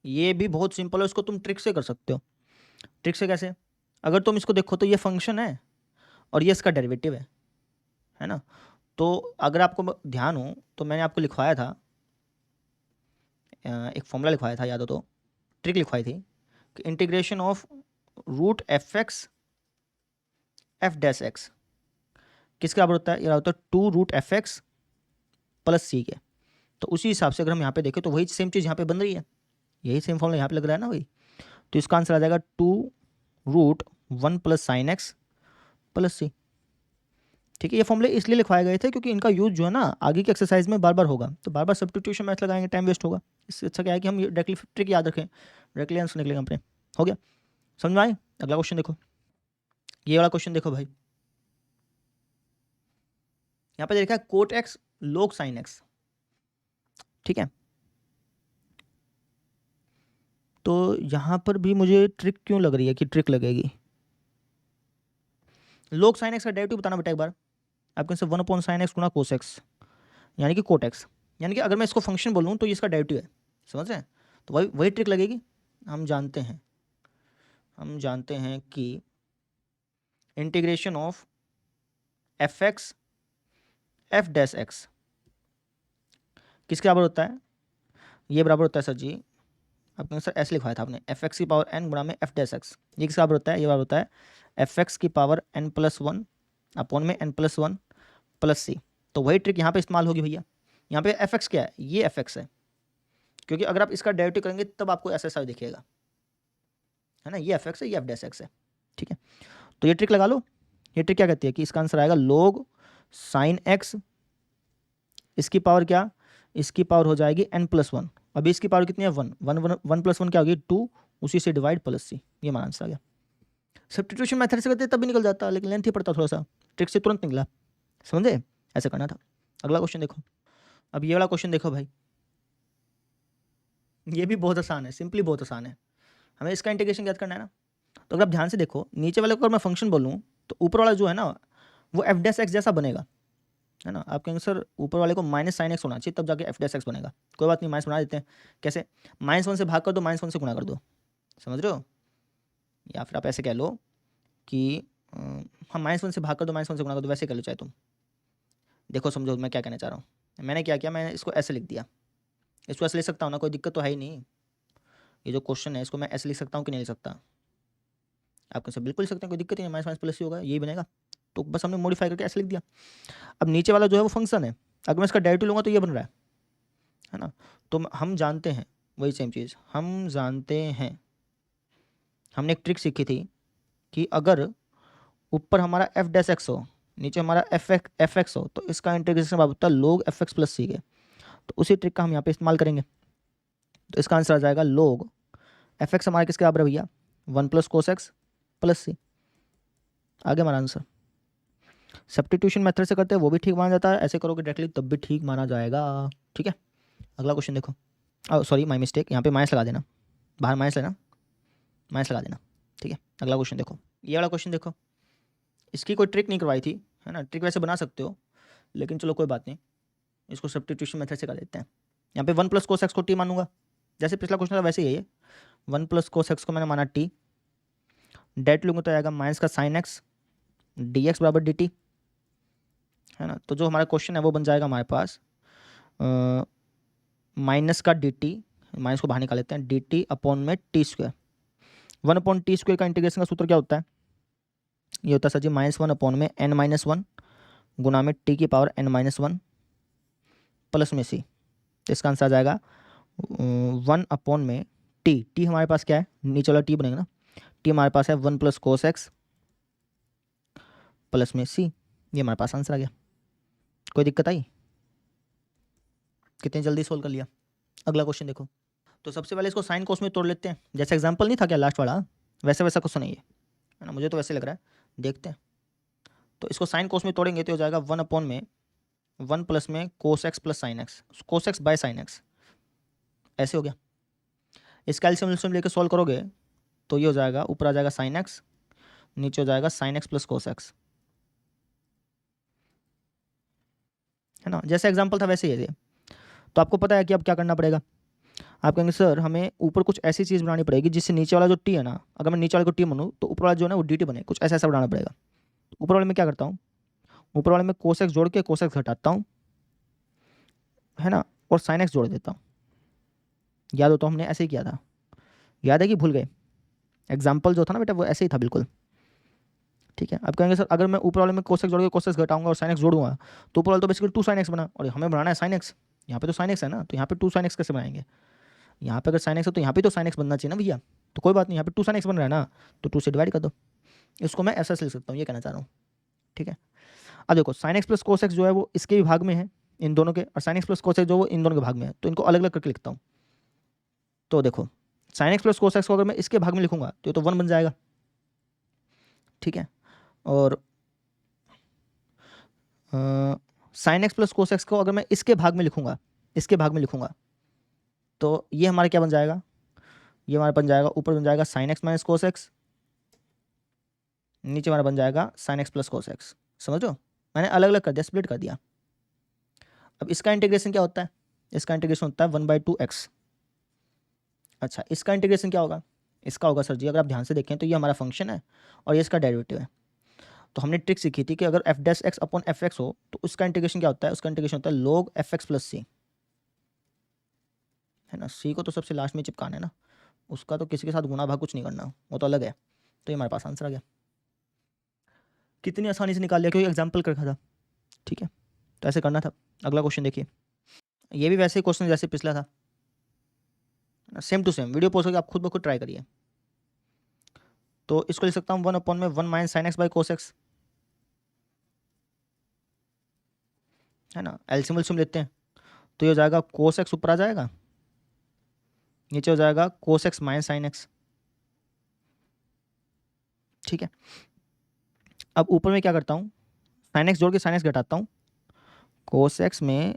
ये भी बहुत सिंपल है, इसको तुम ट्रिक से कर सकते हो। ट्रिक से कैसे, अगर तुम इसको देखो तो ये फंक्शन है और ये इसका डेरिवेटिव है ना। तो अगर आपको ध्यान हो तो मैंने आपको लिखवाया था, एक फॉर्मूला लिखवाया था, याद हो तो, ट्रिक लिखवाई थी कि integration of root f x f dash x किसके बराबर होता है, ये होता है 2√f(x) प्लस सी के। तो उसी हिसाब से अगर हम यहाँ पे देखें तो वही सेम चीज़ यहाँ पे बन रही है, यही सेम फॉर्मूला यहाँ पे लग रहा है ना वही। तो इसका आंसर आ जाएगा 2√1 प्लस साइन एक्स प्लस सी। ठीक है, ये फॉर्मूले इसलिए लिखवाए गए थे क्योंकि इनका यूज जो है ना आगे की एक्सरसाइज में बार बार होगा, तो बार बार सब्स्टिट्यूशन मैथ लगाएंगे, टाइम वेस्ट होगा। इससे अच्छा क्या है कि हम डायरेक्टली ट्रिक याद रखें, डायरेक्टली आंसर निकलेगा अपने। हो गया, समझ में आए? अगला क्वेश्चन देखो, ये वाला क्वेश्चन देखो भाई, यहाँ पे देखा है cot x log sine x. ठीक है, तो यहाँ पर भी मुझे ट्रिक क्यों लग रही है कि ट्रिक लगेगी। log साइन एक्स का डेरिवेटिव बताना बेटा एक बार। आपके से 1/sin x गुना कोस एक्स यानी कि कोट एक्स, यानी कि अगर मैं इसको फंक्शन बोलूँ तो ये इसका डेरिवेटिव है, समझ रहे हैं? तो वही वही ट्रिक लगेगी। हम जानते हैं कि integration of F x f dash x किसके बराबर होता है, ये बराबर होता है सर जी, आपने सर ऐसे लिखवाया था आपने, एफ एक्स की पावर एन गुणा में एफ डैश एक्स। ये किसका बराबर होता है, ये बराबर होता है एफ एक्स की power n plus one upon में n plus one plus C. तो वही ट्रिक यहाँ पे इस्तेमाल होगी भैया। यहाँ पे एफ एक्स क्या है, ये एफ एक्स है, क्योंकि अगर आप इसका डेरिवेटिव करेंगे तब आपको ऐसा ऐसा दिखेगा, है ना। ये एफ एक्स है, ये एफ डैश एक्स है। ठीक है, तो ये ट्रिक लगा लो। ये ट्रिक क्या कहती है कि इसका आंसर आएगा log साइन एक्स, इसकी पावर क्या, इसकी पावर हो जाएगी एन प्लस वन। अभी इसकी पावर कितनी है, वन प्लस वन क्या होगी 2, उसी से डिवाइड प्लस सी। ये हमारा आंसर आ गया। सब्स्टिट्यूशन मेथड से करते तब भी निकल जाता, लेकिन लेंथ ही पड़ता थोड़ा सा, ट्रिक से तुरंत निकला, समझे? ऐसा करना था। अगला क्वेश्चन देखो, अब ये वाला क्वेश्चन देखो भाई, ये भी बहुत आसान है, सिंपली बहुत आसान है। हमें इसका इंटीग्रेशन याद करना है ना। तो अगर आप ध्यान से देखो, नीचे वाले को अगर मैं फंक्शन बोलूँ तो ऊपर वाला जो है ना वो एफ डैश एक्स जैसा बनेगा, है ना। आप कहेंगे सर ऊपर वाले को माइनस साइन एक्स होना चाहिए तब जाके एफ डैश एक्स बनेगा। कोई बात नहीं, माइनस बना देते हैं। कैसे, -1 से भाग कर दो, -1 से गुणा कर दो, समझ रहे हो? या फिर आप ऐसे कह लो कि हम -1 से भाग कर दो, -1 से गुणा कर दो, वैसे कर लो चाहे तुम। देखो समझो मैं क्या कहना चाह रहा हूँ। मैंने क्या किया, मैंने इसको ऐसे लिख दिया, इसको ऐसे लिख सकता हूँ ना, कोई दिक्कत तो है ही नहीं। ये जो क्वेश्चन है इसको मैं ऐसे लिख सकता हूँ कि नहीं लिख सकता? आप कैसे, बिल्कुल लिख सकते हैं, कोई दिक्कत नहीं है, माइनस प्लस ही होगा, यही बनेगा। तो बस हमने मॉडिफाई करके ऐसे लिख दिया। अब नीचे वाला जो है वो फंक्शन है, अगर मैं इसका डेरिवेटिव लूँगा तो ये बन रहा है ना। तो हम जानते हैं वही सेम चीज़, हम जानते हैं, हमने एक ट्रिक सीखी थी कि अगर ऊपर हमारा एफ डैश एक्स हो, नीचे हमारा एफ एक्स हो, तो इसका इंटीग्रेशन बराबर होता है log एफ एक्स प्लस सी के। तो उसी ट्रिक का हम यहाँ पे इस्तेमाल करेंगे। तो इसका आंसर आ जाएगा log एफ एक्स हमारे किसके बराबर है भैया, 1 प्लस कोस एक्स प्लस सी। आगे हमारा आंसर। सब्स्टिट्यूशन मेथड से करते हैं वो भी ठीक माना जाता है, ऐसे करोगे डायरेक्टली तब भी ठीक माना जाएगा। ठीक है, अगला क्वेश्चन देखो। सॉरी माय मिस्टेक, यहाँ पे माइनस लगा देना, बाहर माइनस लेना, माइनस लगा देना। ठीक है, अगला क्वेश्चन देखो, ये वाला क्वेश्चन देखो। इसकी कोई ट्रिक नहीं करवाई थी, है ना। ट्रिक वैसे बना सकते हो, लेकिन चलो कोई बात नहीं, इसको सब्स्टिट्यूशन मेथड से कर देते हैं। यहाँ पे 1 प्लस कोस एक्स को टी मानूंगा, जैसे पिछला क्वेश्चन था वैसे ही है। 1 प्लस कोस एक्स को मैंने माना टी, डेट लूँगा तो आएगा माइनस का साइन एक्स डी एक्स बराबर डी टी, है ना। तो जो हमारा क्वेश्चन है वो बन जाएगा हमारे पास माइनस का डी टी, माइनस को बाहर निकाल लेते हैं, डी टी अपॉन में T square. 1 upon T square का इंटीग्रेशन का सूत्र क्या होता है, ये होता है सर जी -1 अपॉन में n माइनस वन गुना में टी की power n minus one plus में सी। तो इसका आंसर आ जाएगा 1 अपॉन में टी हमारे पास क्या है, नीचे वाला टी बनेगा ना, टी हमारे पास है 1 प्लस कोस एक्स प्लस में सी। ये हमारे पास आंसर आ गया। कोई दिक्कत आई? कितनी जल्दी सोल्व कर लिया। अगला क्वेश्चन देखो, तो सबसे पहले इसको साइन कोस में तोड़ लेते हैं, जैसे एग्जांपल नहीं था क्या लास्ट वाला, वैसा वैसा क्वेश्चन नहीं है ना, मुझे तो वैसे लग रहा है, देखते हैं। तो इसको साइन कोस में तोड़ेंगे तो हो जाएगा 1 अपॉन में 1 प्लस में cos x plus sine x, cos x by sine x, ऐसे हो गया। इस कैल्शियम लेकर सॉल्व करोगे तो ये हो जाएगा, ऊपर आ जाएगा साइन एक्स, नीचे हो जाएगा sign x plus cos x, है ना। जैसे एग्जांपल था वैसे ही है ये। तो आपको पता है कि अब क्या करना पड़ेगा, आप कहेंगे सर हमें ऊपर कुछ ऐसी चीज़ बनानी पड़ेगी जिससे नीचे वाला जो टी है ना, अगर मैं नीचे वाले को टी बनूँ तो ऊपर वाला जो है ना वो डी टी बने, कुछ ऐसा ऐसा बनाना पड़ेगा। ऊपर वाले में क्या करता हूँ, ऊपर वाले में कोस एक्स जोड़ के कोस एक्स घटाता हूँ, है ना, और साइन एक्स जोड़ देता हूँ। याद हो तो हमने ऐसे ही किया था, याद है कि भूल गए? एग्जाम्पल जो था ना बेटा वो ऐसे ही था बिल्कुल। ठीक है, अब कहेंगे सर अगर मैं ऊपर वाले में कोस एक्स जोड़ के कोस एक्स घटाऊंगा और साइन एक्स जोड़ूंगा तो ऊपर वाले तो बेसिकली 2 sin x बना, और हमें बनाना है sin x। यहाँ पे तो sin x है ना, तो यहाँ पे 2 sin x कैसे बनाएंगे? यहाँ पे अगर sin x है तो यहाँ पे तो sin x बनना चाहिए ना भैया। तो कोई बात नहीं, यहाँ पे 2 sin x बन रहा है ना, तो 2 से डिवाइड कर दो। इसको मैं ऐसा लिख सकता हूँ, ये कहना चाह रहा हूँ। ठीक है, अब देखो sin x plus cos x जो है वो इसके भी भाग में है, इन दोनों के, और sin x plus cos x जो वो इन दोनों के भाग में है, तो इनको अलग अलग करके लिखता हूँ। तो देखो sin x plus cos x को अगर मैं इसके भाग में लिखूंगा तो ये तो 1 बन जाएगा। ठीक है, और sign x plus cos x को अगर मैं इसके भाग में लिखूंगा, इसके भाग में लिखूंगा, तो ये हमारा क्या बन जाएगा, ये हमारा बन जाएगा, ऊपर बन जाएगा sine x minus cos x, नीचे हमारा बन जाएगा sign x plus cos x. समझो, मैंने अलग अलग कर दिया, स्प्लिट कर दिया। अब इसका इंटीग्रेशन क्या होता है? इसका इंटीग्रेशन होता है 1/2x। अच्छा, इसका इंटीग्रेशन क्या होगा? इसका होगा सर जी, अगर आप ध्यान से देखें तो ये हमारा फंक्शन है और ये इसका डेरिवेटिव है। तो हमने ट्रिक सीखी थी कि अगर F dash x upon F x हो तो उसका इंटीग्रेशन क्या होता है? उसका इंटीग्रेशन होता है log एफ एक्स प्लस सी, है ना। सी को तो सबसे लास्ट में चिपकाना है ना, उसका तो किसी के साथ गुणा भाग कुछ नहीं करना, वो तो अलग है। तो ये हमारे पास आंसर आ गया, कितनी आसानी से निकाल लिया क्योंकि एग्जाम्पल कर रखा था। ठीक है, तो ऐसे करना था। अगला क्वेश्चन देखिए, ये भी वैसे ही क्वेश्चन जैसे पिछला था, same to same. Video post करके आप खुद ब खुद ट्राई करिए। तो इसको लिख सकता हूँ 1/1 minus sine x by cos x, है ना। एलसीएम एलसीएम लेते हैं तो ये हो जाएगा कोस एक्स ऊपर आ जाएगा, नीचे हो जाएगा कोस एक्स माइनस साइन एक्स। ठीक है, अब ऊपर में क्या करता हूँ, साइन एक्स जोड़ के साइन एक्स घटाता हूँ, कोस एक्स में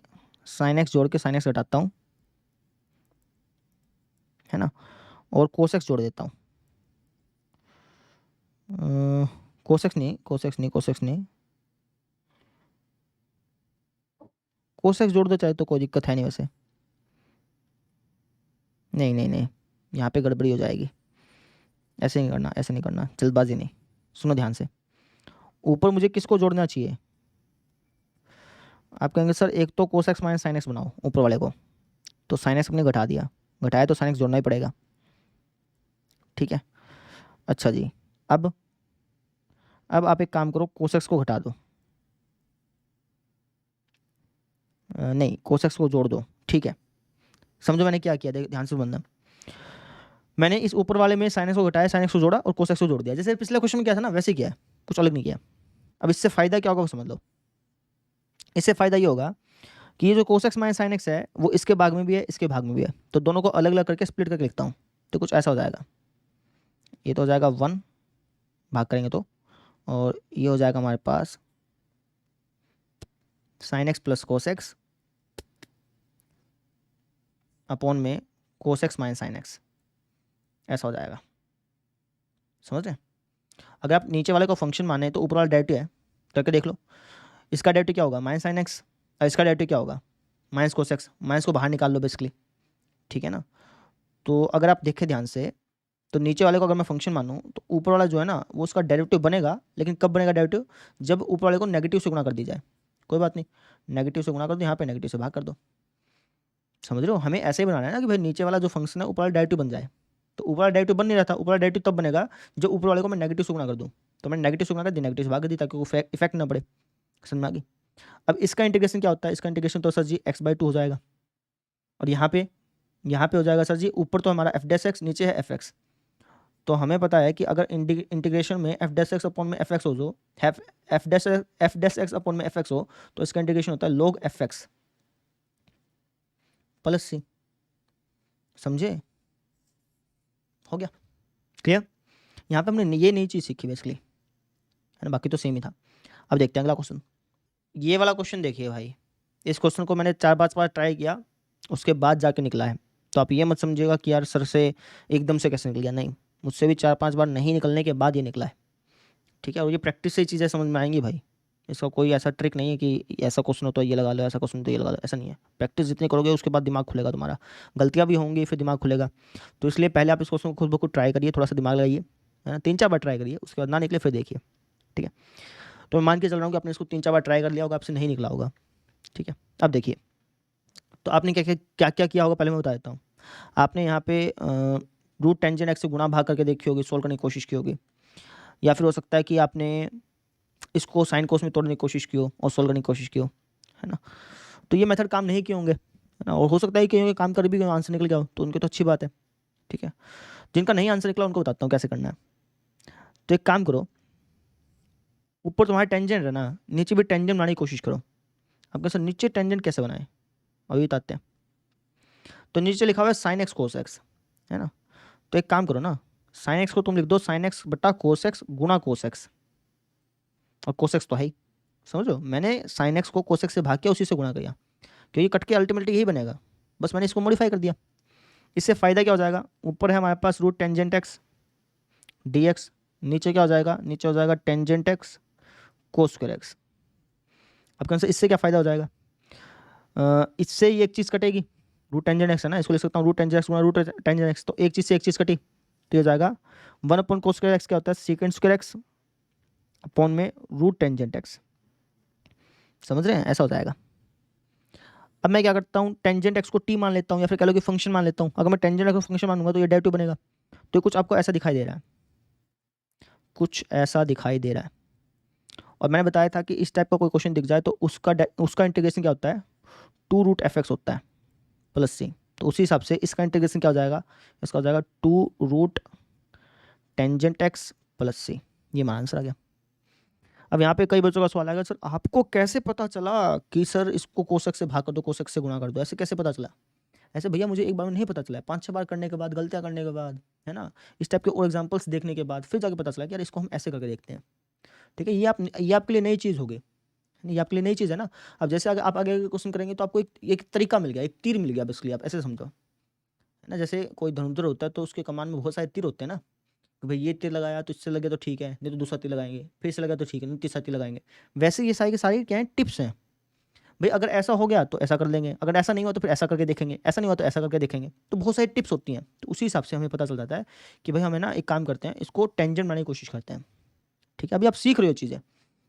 साइन एक्स जोड़ के साइन एक्स घटाता हूँ, है ना, और कोस एक्स जोड़ देता हूँ। कोस एक्स नहीं, कोस एक्स नहीं, कोस एक्स नहीं, कोस एक्स जोड़ दो चाहे तो कोई दिक्कत है नहीं वैसे। नहीं नहीं नहीं, यहाँ पे गड़बड़ी हो जाएगी, ऐसे नहीं करना, ऐसे नहीं करना, जल्दबाजी नहीं। सुनो ध्यान से, ऊपर मुझे किसको जोड़ना चाहिए? आप कहेंगे सर एक तो कोस एक्स माइनस साइन एक्स बनाओ ऊपर वाले को, तो साइन एक्स हमने घटा दिया, घटाया तो साइन एक्स जोड़ना ही पड़ेगा। ठीक है, अच्छा जी, अब आप एक काम करो, कोस एक्स को घटा दो, नहीं कोस एक्स को जोड़ दो। ठीक है, समझो मैंने क्या किया, ध्यान से बंदा, मैंने इस ऊपर वाले में साइन एक्स को घटाया, साइन एक्स को जोड़ा और कोस एक्स को जोड़ दिया, जैसे पिछले क्वेश्चन में किया था ना वैसे किया है, कुछ अलग नहीं किया। अब इससे फ़ायदा क्या होगा वो समझ लो। इससे फ़ायदा ये होगा कि ये जो कोस एक्स माइनस साइन एक्स है वो इसके भाग में भी है, इसके भाग में भी है, तो दोनों को अलग अलग करके स्प्लिट करके लिखता हूँ, तो कुछ ऐसा हो जाएगा। ये तो हो जाएगा 1 भाग करेंगे तो, और ये हो जाएगा हमारे पास sine x plus cos x upon में cos x minus sine x, ऐसा हो जाएगा। समझ रहे हैं? अगर आप नीचे वाले को फंक्शन माने तो ऊपर वाला डेरिवेटिव है, करके देख लो। इसका डेरिवेटिव क्या होगा? माइनस साइन एक्स, इसका डेरिवेटिव क्या होगा? माइनस कोस एक्स, माइनस को बाहर निकाल लो बेसिकली। ठीक है ना, तो अगर आप देखें ध्यान से तो नीचे वाले को अगर मैं फंक्शन मानूँ तो ऊपर वाला जो है ना वो उसका डेरिवेटिव बनेगा, लेकिन कब बनेगा डेरिवेटिव? जब ऊपर वाले को नेगेटिव से गुणा कर दी जाए। कोई बात नहीं, नेगेटिव से गुणा कर दो, यहाँ पे नेगेटिव से भाग कर दो। समझ रहे हो? हमें ऐसे ही बनाना है ना कि भाई नीचे वाला जो फंक्शन है ऊपर वाला डेरिवेटिव बन जाए। तो ऊपर वाला डेरिवेटिव बन नहीं रहा था, ऊपर वाला डेरिवेटिव तब बनेगा जब ऊपर वाले को मैं नेगेटिव से गुणा कर दूँ। तो मैंने नेगेटिव से गुणा कर दी, नेगेटिव से भाग कर दी ताकि वो इफेक्ट ना पड़े। समझ में आ गई? अब इसका इंटीग्रेशन क्या होता है? इसका इंटीग्रेशन तो सर जी x/2 हो जाएगा, और यहाँ पे हो जाएगा सर जी, ऊपर तो हमारा एफ डैश एक्स, नीचे है एफ एक्स। तो हमें पता है कि अगर इंटीग्रेशन में एफ डैश एक्स अपॉन में एफ एक्स हो, जो एफ डैश एक्स अपॉन में एफ एक्स हो, तो इसका इंटीग्रेशन होता है log एफ एक्स प्लस सी। समझे? हो गया क्लियर? यहाँ पे हमने ये नई चीज़ सीखी बेसिकली, है ना, बाकी तो सेम ही था। अब देखते हैं अगला क्वेश्चन। ये वाला क्वेश्चन देखिए भाई, इस क्वेश्चन को मैंने 4-5 बार ट्राई किया, उसके बाद जाके निकला है। तो आप ये मत समझिएगा कि यार सर से एकदम से कैसे निकल गया, नहीं, मुझसे भी 4-5 बार नहीं निकलने के बाद ये निकला है। ठीक है, और ये प्रैक्टिस से ही चीज़ें समझ में आएंगी भाई, इसका कोई ऐसा ट्रिक नहीं है कि ऐसा क्वेश्चन हो तो ये लगा लो, ऐसा क्वेश्चन तो ये लगा लो, ऐसा नहीं है। प्रैक्टिस जितनी करोगे उसके बाद दिमाग खुलेगा तुम्हारा, गलतियाँ भी होंगी फिर दिमाग खुलेगा। तो इसलिए पहले आप इस क्वेश्चन को खुद ब खुद ट्राई करिए, थोड़ा सा दिमाग लगाइए, है ना, 3-4 बार ट्राई करिए, उसके बाद ना निकले फिर देखिए, ठीक है। तो मैं मान के चल रहा हूँ कि आपने इसको 3-4 बार ट्राई कर लिया होगा, आपसे नहीं निकला होगा, ठीक है। अब देखिए, तो आपने क्या क्या किया होगा पहले मैं बता देता हूँ। आपने यहाँ पे रूट टेंजेंट एक्स से गुणा भाग करके देखी होगी, सोल्व करने की कोशिश की होगी, या फिर हो सकता है कि आपने इसको साइन कोस में तोड़ने की कोशिश की हो और सोल्व करने की कोशिश की हो, है ना। तो ये मेथड काम नहीं किए होंगे, है ना, और हो सकता है कि होंगे काम कर भी आंसर निकल गया हो, तो उनकी तो अच्छी बात है, ठीक है। जिनका नहीं आंसर निकला उनको बताता हूँ कैसे करना है। तो एक काम करो, ऊपर तुम्हारे टेंजेंट है ना, नीचे भी टेंजेंट बनाने की कोशिश करो। आपके सर नीचे टेंजेंट कैसे बनाए अभी बताते हैं। तो नीचे लिखा हुआ है साइन एक्स कोस एक्स, है ना। तो एक काम करो ना, साइन एक्स को तुम लिख दो साइन एक्स बटा कोस एक्स गुणा कोस एक्स, और कोस एक्स तो है ही, समझो, मैंने साइन एक्स को कोस एक्स से भाग किया, उसी से गुणा किया, क्योंकि कट के अल्टीमेटली यही बनेगा, बस मैंने इसको मॉडिफाई कर दिया। इससे फ़ायदा क्या हो जाएगा, ऊपर है हमारे पास root tangent x d x, नीचे क्या हो जाएगा, नीचे हो जाएगा tangent x cos square x. अब कौन सा, इससे क्या फ़ायदा हो जाएगा, इससे ये एक चीज़ कटेगी, रूट टेंजेंट एक्स है ना, इसको लिख सकता हूँ रूट टेंजेंट एक्स गुणा रूट टेंजेंट एक्स, तो एक चीज़ से एक चीज़ कटी, तो ये हो जाएगा 1 कोस स्क्वायर एक्स क्या होता है, सीकेंड स्क्वायर एक्स अपॉन में रूट टेंजेंट एक्स, समझ रहे हैं, ऐसा हो जाएगा। अब मैं क्या करता हूँ, टेंजेंट एक्स को टी मान लेता हूँ, या फिर कह लो कि फंक्शन मान लेता हूँ। अगर मैं टेंजेंट एक्स को फंक्शन मानूंगा तो ये डेरिवेटिव बनेगा, तो कुछ आपको ऐसा दिखाई दे रहा है, कुछ ऐसा दिखाई दे रहा है। और मैंने बताया था कि इस टाइप का कोई क्वेश्चन दिख जाए तो उसका इंटीग्रेशन क्या होता है, 2√f(x) होता है प्लस सी। तो उसी हिसाब से इसका इंटीग्रेशन क्या हो जाएगा, इसका हो जाएगा 2 टेंजेंट एक्स प्लस सी। ये हमारा आंसर आ गया। अब यहाँ पे कई बच्चों का सवाल आएगा, सर आपको कैसे पता चला कि सर इसको कोसेक से भाग कर दो, कोसेक से गुणा कर दो, ऐसे कैसे पता चला। ऐसे भैया मुझे एक बार में नहीं पता चला, 5-6 बार करने के बाद, गलतियाँ करने के बाद, है ना, इस टाइप के और एग्जाम्पल्स देखने के बाद फिर जाके पता चला कि यार इसको हम ऐसे करके देखते हैं, ठीक है। ये आपके लिए नई चीज़ होगी, ये आपके लिए नई चीज़ है ना। अब जैसे अगर आप आगे क्वेश्चन करेंगे तो आपको एक तरीका मिल गया, एक तीर मिल गया, बेसिकली आप ऐसे समझो, है ना। जैसे कोई धनुर्धर होता है तो उसके कमान में बहुत सारे तीर होते हैं ना, कि भाई ये तीर लगाया तो इससे लगे तो ठीक है, नहीं तो दूसरा तीर लगाएंगे, फिर से लगा तो ठीक है, नहीं तीसरा तीर लगाएंगे। वैसे ये सारी की सारी क्या है, टिप्स हैं। भाई अगर ऐसा हो गया तो ऐसा कर लेंगे, अगर ऐसा नहीं हुआ तो फिर ऐसा करके देखेंगे, ऐसा नहीं हुआ तो ऐसा करके देखेंगे। तो बहुत सारी टिप्स होती हैं, तो उसी हिसाब से हमें पता चल जाता है कि भाई हमें ना एक काम करते हैं, इसको टेंजेंट बनाने की कोशिश करते हैं, ठीक है। अभी आप सीख रहे हो चीज़ें,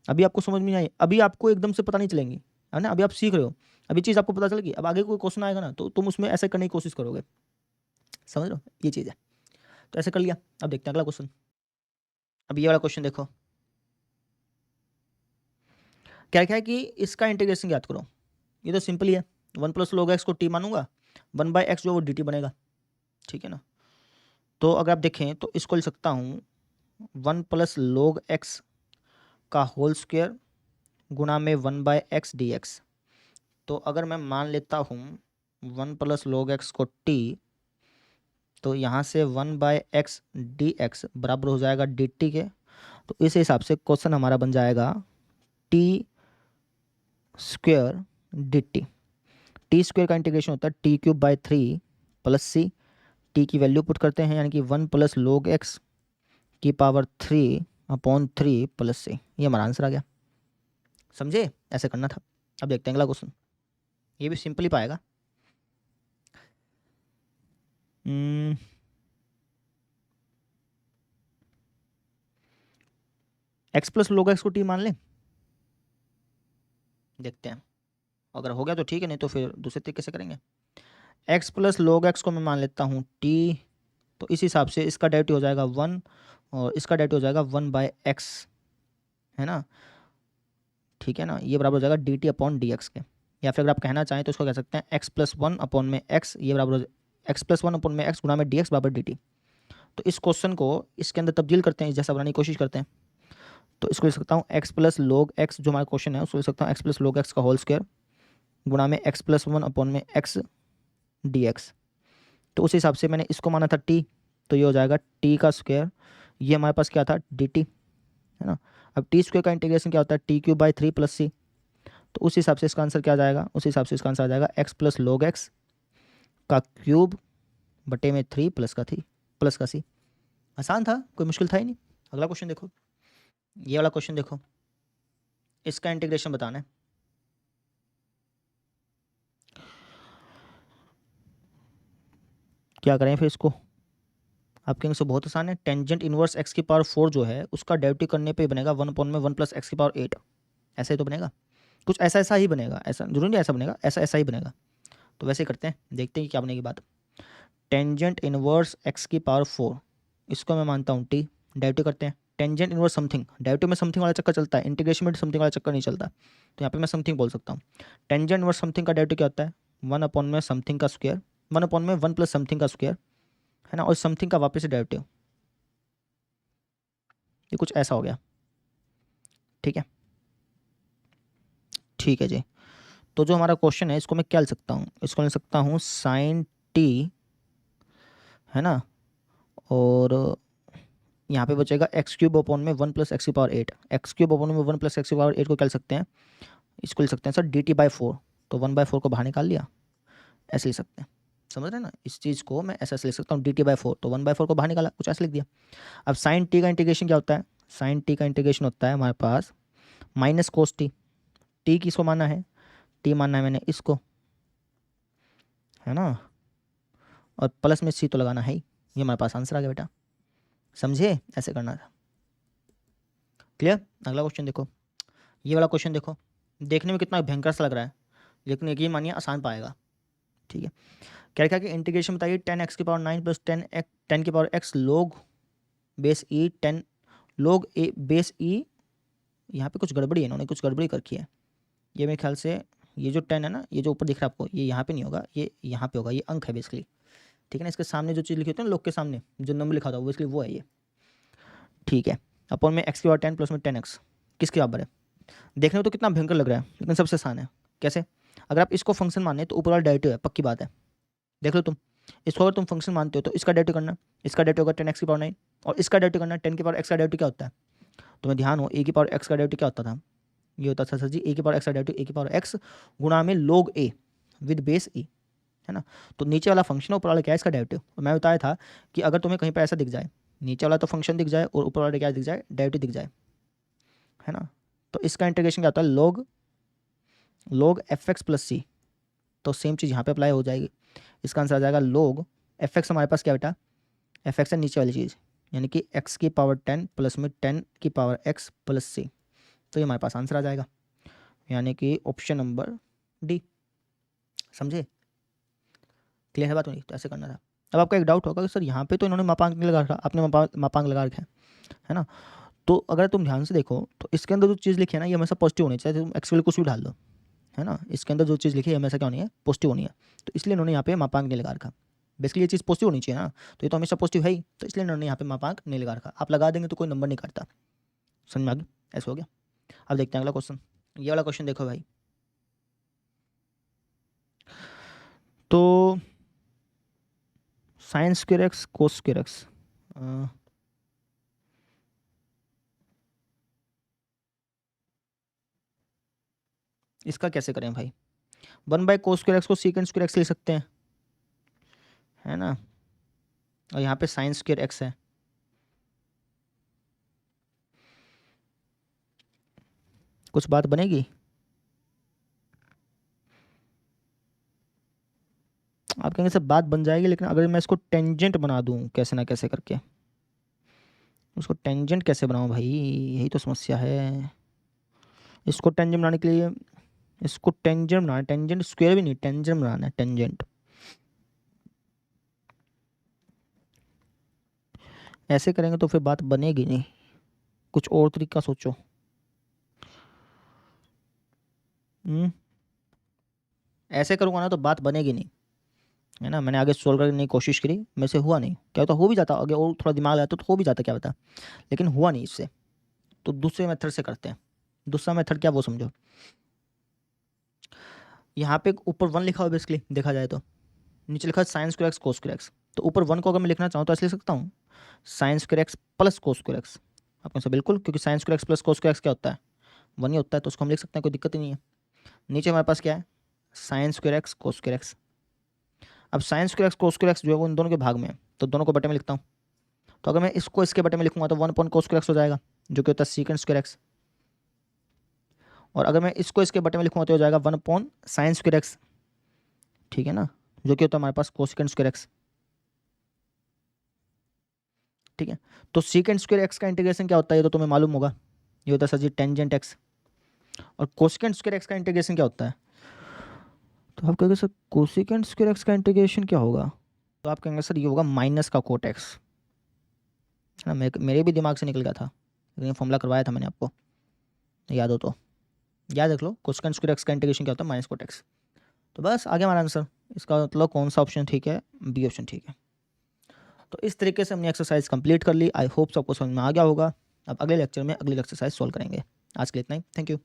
अभी आपको समझ में नहीं आई, अभी आपको एकदम से पता नहीं चलेंगी, है ना, अभी आप सीख रहे हो, अभी चीज़ आपको पता चल गई। अब आगे कोई क्वेश्चन आएगा ना तो तुम उसमें ऐसे करने की कोशिश करोगे, समझ रहे हो, ये चीज़ है। तो ऐसे कर लिया। अब देखते हैं अगला क्वेश्चन। अब ये वाला क्वेश्चन देखो, क्या क्या है कि इसका इंटीग्रेशन याद करो। ये तो सिंपल ही है, 1 + log x को टी मानूंगा, 1/x जो वो dt बनेगा, ठीक है ना। तो अगर आप देखें तो इसको लिख सकता हूँ 1 + log x का होल स्क्वायर गुणा में 1/x dx। तो अगर मैं मान लेता हूँ 1 + log x को t, तो यहाँ से 1/x dx बराबर हो जाएगा dt के। तो इस हिसाब से क्वेश्चन हमारा बन जाएगा t square dt। T square का इंटीग्रेशन होता है t³/3 प्लस सी, टी की वैल्यू पुट करते हैं, यानी कि 1 + log x की पावर 3/3 प्लस सी। ये हमारा आंसर आ गया, समझे, ऐसे करना था। अब देखते हैं अगला क्वेश्चन, ये भी सिंपल ही पाएगा। x + log x को टी मान लें, देखते हैं, अगर हो गया तो ठीक है, नहीं तो फिर दूसरे तरीके से करेंगे। x + log x को मैं मान लेता हूँ t, तो इस हिसाब से इसका डेरिवेटिव हो जाएगा 1 और इसका डेरिवेटिव हो जाएगा 1/x, है ना, ठीक है ना। ये बराबर हो जाएगा dt/dx के, या फिर अगर आप कहना चाहें तो इसको कह सकते हैं x+1/x, ये बराबर हो x+1/x गुणा में dx बराबर dt। तो इस क्वेश्चन को इसके अंदर तब्दील करते हैं, जैसा बनाने की कोशिश करते हैं। तो इसको लिख सकता हूँ x + log x, जो हमारा क्वेश्चन है उसको लिख सकता हूँ x + log x का होल स्क्वायर गुणा में x+1/x dx। तो उस हिसाब से मैंने इसको माना था t, तो ये हो जाएगा t का स्क्वायर, ये हमारे पास क्या था dt, है ना। अब टी स्क्वायर का इंटीग्रेशन क्या होता है t³/3 प्लस सी। तो उस हिसाब से इसका आंसर क्या आ जाएगा, उस हिसाब से इसका आंसर आ जाएगा x + log x का क्यूब बटे में 3 प्लस का सी। आसान था, कोई मुश्किल था ही नहीं। अगला क्वेश्चन देखो, ये वाला क्वेश्चन देखो, इसका इंटीग्रेशन बताना है। क्या करें फिर इसको? आप कहेंगे सो बहुत आसान है। टेंजेंट इनवर्स एक्स की पावर 4 जो है उसका डेरिवेटिव करने पे बनेगा 1/1 प्लस एक्स की पावर 8। ऐसे ही तो बनेगा, कुछ ऐसा ऐसा ही बनेगा, ऐसा जरूरी नहीं ऐसा बनेगा, ऐसा ऐसा ही बनेगा। तो वैसे ही करते हैं, देखते हैं क्या बनेगी बात। टेंजेंट इनवर्स एक्स की पावर 4, इसको मैं मानता हूँ टी। डेरिवेटिव करते हैं। टेंजेंट इनवर्स समथिंग, डेरिवेटिव में समथिंग वाला चक्कर चलता है, इंटीग्रेशन में समथिंग वाला चक्कर नहीं चलता। तो यहाँ पे मैं समथिंग बोल सकता हूँ। टेंजेंट इनवर्स समथिंग का डेरिवेटिव क्या होता है? 1 में समथिंग का स्क्वायर, 1 प्लस समथिंग का स्क्वायर, है ना, और समथिंग का वापस से डेरिवेटिव। ये कुछ ऐसा हो गया, ठीक है। ठीक है जी। तो जो हमारा क्वेश्चन है इसको मैं क्या लिख सकता हूँ? इसको लिख सकता हूँ साइन टी, है ना, और यहाँ पे बचेगा एक्स क्यूब अपॉन में 1 प्लस एक्स की पावर 8। एक्स क्यूब अपॉन में 1 प्लस एक्स की पावर 8 को क्या लिख सकते हैं? इसको लिख सकते हैं सर dt/4। तो 1/4 को बाहर निकाल लिया, ऐसे लिख सकते हैं। समझ रहे हैं ना? इस चीज़ को मैं ऐसा लिख सकता हूँ dt/4, तो 1/4 को बाहर निकाला, कुछ ऐसा लिख दिया। अब साइन टी का इंटीग्रेशन क्या होता है? साइन टी का इंटीग्रेशन होता है हमारे पास माइनस कोस टी। टी किसको मानना है? टी मानना है मैंने इसको, है ना, और प्लस में सी तो लगाना है ही। ये हमारे पास आंसर आ गया बेटा, समझे? ऐसे करना था। क्लियर? अगला क्वेश्चन देखो, ये वाला क्वेश्चन देखो, देखने में कितना भयंकर सा लग रहा है, लेकिन यकीन मानिए आसान पाएगा। ठीक है, क्या क्या कि इंटीग्रेशन बताइए 10x की पावर 9 प्लस 10 की पावर x लोग बेस ई 10 लोग ए बेस ई। यहाँ पे कुछ गड़बड़ी है, इन्होंने कुछ गड़बड़ी कर रखी है। ये मेरे ख्याल से ये जो 10 है ना, ये जो ऊपर दिख रहा है आपको, ये यहाँ पे नहीं होगा, ये यहाँ पे होगा, ये अंक है बेसिकली। ठीक है ना, इसके सामने जो चीज़ लिखी होती है ना, लोग के सामने जो नंबर लिखा होता है बेसिकली वो है ये। ठीक है, अपॉन में x की पावर 10 प्लस में 10x किसके बराबर है? देखने में तो कितना भयंकर लग रहा है, लेकिन सबसे आसान है। कैसे? अगर आप इसको फंक्शन माने तो ऊपर वाला डेरिवेटिव है, पक्की बात है। देख लो तुम, इसको अगर तुम फंक्शन मानते हो तो इसका डेरिवेटिव करना, इसका डेरिवेटिव होगा 10x की पावर 9, और इसका डेरिवेटिव करना 10 की पावर x का डेरिवेटिव क्या होता है? तुम्हें ध्यान हो, a की पावर x का डेरिवेटिव क्या होता था? ये होता था सर जी a की पावर x का डेरिवेटिव a की पावर x गुणा में log a with base e, है ना। तो नीचे वाला फंक्शन, ऊपर वाला क्या है इसका डेरिवेटिव। और मैं बताया था कि अगर तुम्हें कहीं पर ऐसा दिख जाए, नीचे वाला तो फंक्शन दिख जाए और ऊपर वाला क्या दिख जाए? डेरिवेटिव दिख जाए, है ना। तो इसका इंटीग्रेशन क्या होता है? log fx plus C. तो सेम चीज़ यहाँ पे अप्लाई हो जाएगी। इसका आंसर आ जाएगा log fx। हमारे पास क्या बेटा? fx है नीचे वाली चीज़, यानी कि x की पावर 10 प्लस में 10 की पावर x प्लस सी। तो ये हमारे पास आंसर आ जाएगा, यानी कि ऑप्शन नंबर डी। समझे? क्लियर है बात नहीं? तो ऐसे करना था। अब आपका एक डाउट होगा कि सर यहाँ पे तो इन्होंने मापांक नहीं लगा रखा, आपने मापांक लगा रखा है ना। तो अगर तुम ध्यान से देखो तो इसके अंदर जो चीज़ लिखी है ना, ये हमेशा पॉजिटिव होनी चाहिए, तुम एक्स कुछ भी डाल दो, है ना। इसके अंदर जो चीज़ लिखी है हमेशा क्या होनी है? पॉजिटिव होनी है। तो इसलिए इन्होंने यहाँ पे मापांक नहीं लगा रखा। बेसिकली ये चीज़ पॉजिटिव होनी चाहिए ना, तो ये तो हमेशा पॉजिटिव है ही, तो इसलिए इन्होंने यहाँ पे मापांक नहीं लगा रखा। आप लगा देंगे तो कोई नंबर नहीं काटता। समझ में आ गया? ऐसा हो गया। अब देखते हैं अगला क्वेश्चन। ये वाला क्वेश्चन देखो भाई, तो sign square x cos square x, इसका कैसे करें भाई? 1/cos स्क्वायर एक्स को सीकेंड स्क्वायर एक्स ले सकते हैं, है ना, और यहाँ पे साइन स्क्वायर एक्स है। कुछ बात बनेगी? आप कहेंगे सर बात बन जाएगी, लेकिन अगर मैं इसको टेंजेंट बना दूं कैसे ना कैसे करके, उसको टेंजेंट कैसे बनाऊं भाई? यही तो समस्या है। इसको टेंजेंट बनाने के लिए, इसको टेंजेंट बनाना, टेंजेंट स्क्वायर भी नहीं, टेंजेंट बनाना है, टेंजेंट। ऐसे करेंगे तो फिर बात बनेगी नहीं, कुछ और तरीका सोचो। ऐसे करूँगा ना तो बात बनेगी नहीं, है ना। मैंने आगे सोल्व करने की कोशिश करी, मेरे से हुआ नहीं। क्या होता, हो भी जाता आगे और थोड़ा दिमाग लगाता तो हो भी जाता, क्या पता, लेकिन हुआ नहीं इससे। तो दूसरे मेथड से करते हैं। दूसरा मेथड क्या, वो समझो। यहाँ पे ऊपर 1 लिखा हुआ बेसिकली देखा जाए तो, नीचे लिखा है sine square x cos square x. तो ऊपर 1 को अगर मैं लिखना चाहूँ तो ऐसे लिख सकता हूँ साइन स्क्वायर एक्स प्लस कोस स्क्वायर एक्स। आपको से बिल्कुल, क्योंकि साइन स्क्वायर एक्स प्लस कोस स्क्वायर एक्स क्या होता है? 1 ही होता है, तो उसको हम लिख सकते हैं, कोई दिक्कत ही नहीं है। नीचे हमारे पास क्या है? Sine square x cos square x. अब sine square x cos square x जो है वो इन दोनों के भाग में है, तो दोनों को बटे में लिखता हूँ। तो अगर मैं इसको इसके बटे में लिखूंगा तो 1/cos स्क्वायर एक्स हो जाएगा, जो कि होता है सीकेंड स्क्वायर एक्स। और अगर मैं इसको इसके बटे में लिखूँगा तो हो जाएगा 1/sin स्क्वायर एक्स, ठीक है ना, जो कि होता है हमारे पास कोसेकेंट स्क्वायर एक्स, ठीक है। तो सीकेंट स्क्वायर एक्स का इंटीग्रेशन क्या होता है, ये तो तुम्हें मालूम होगा, ये होता है सर जी टेंजेंट एक्स। और कोसेकेंट स्क्वायर एक्स का इंटीग्रेशन क्या होता है, तो आप कहोगे सर कोसेकेंट स्क्वायर एक्स का इंटीग्रेशन क्या होगा, तो आप कहेंगे सर ये होगा माइनस का कोट एक्स, है ना। मेरे भी दिमाग से निकल गया था, लेकिन फॉर्मूला करवाया था मैंने आपको, याद हो तो याद रख लो। कोसेकेंट स्क्वायर एक्स का इंटीग्रेशन क्या होता है, माइनस कोट एक्स। तो बस आ गया हमारा आंसर। इसका मतलब कौन सा ऑप्शन ठीक है, बी ऑप्शन ठीक है। तो इस तरीके से हमने एक्सरसाइज कंप्लीट कर ली। आई होप सबको समझ में आ गया होगा। अब अगले लेक्चर में अगली एक्सरसाइज सॉल्व करेंगे। आज के लिए इतना ही, थैंक यू।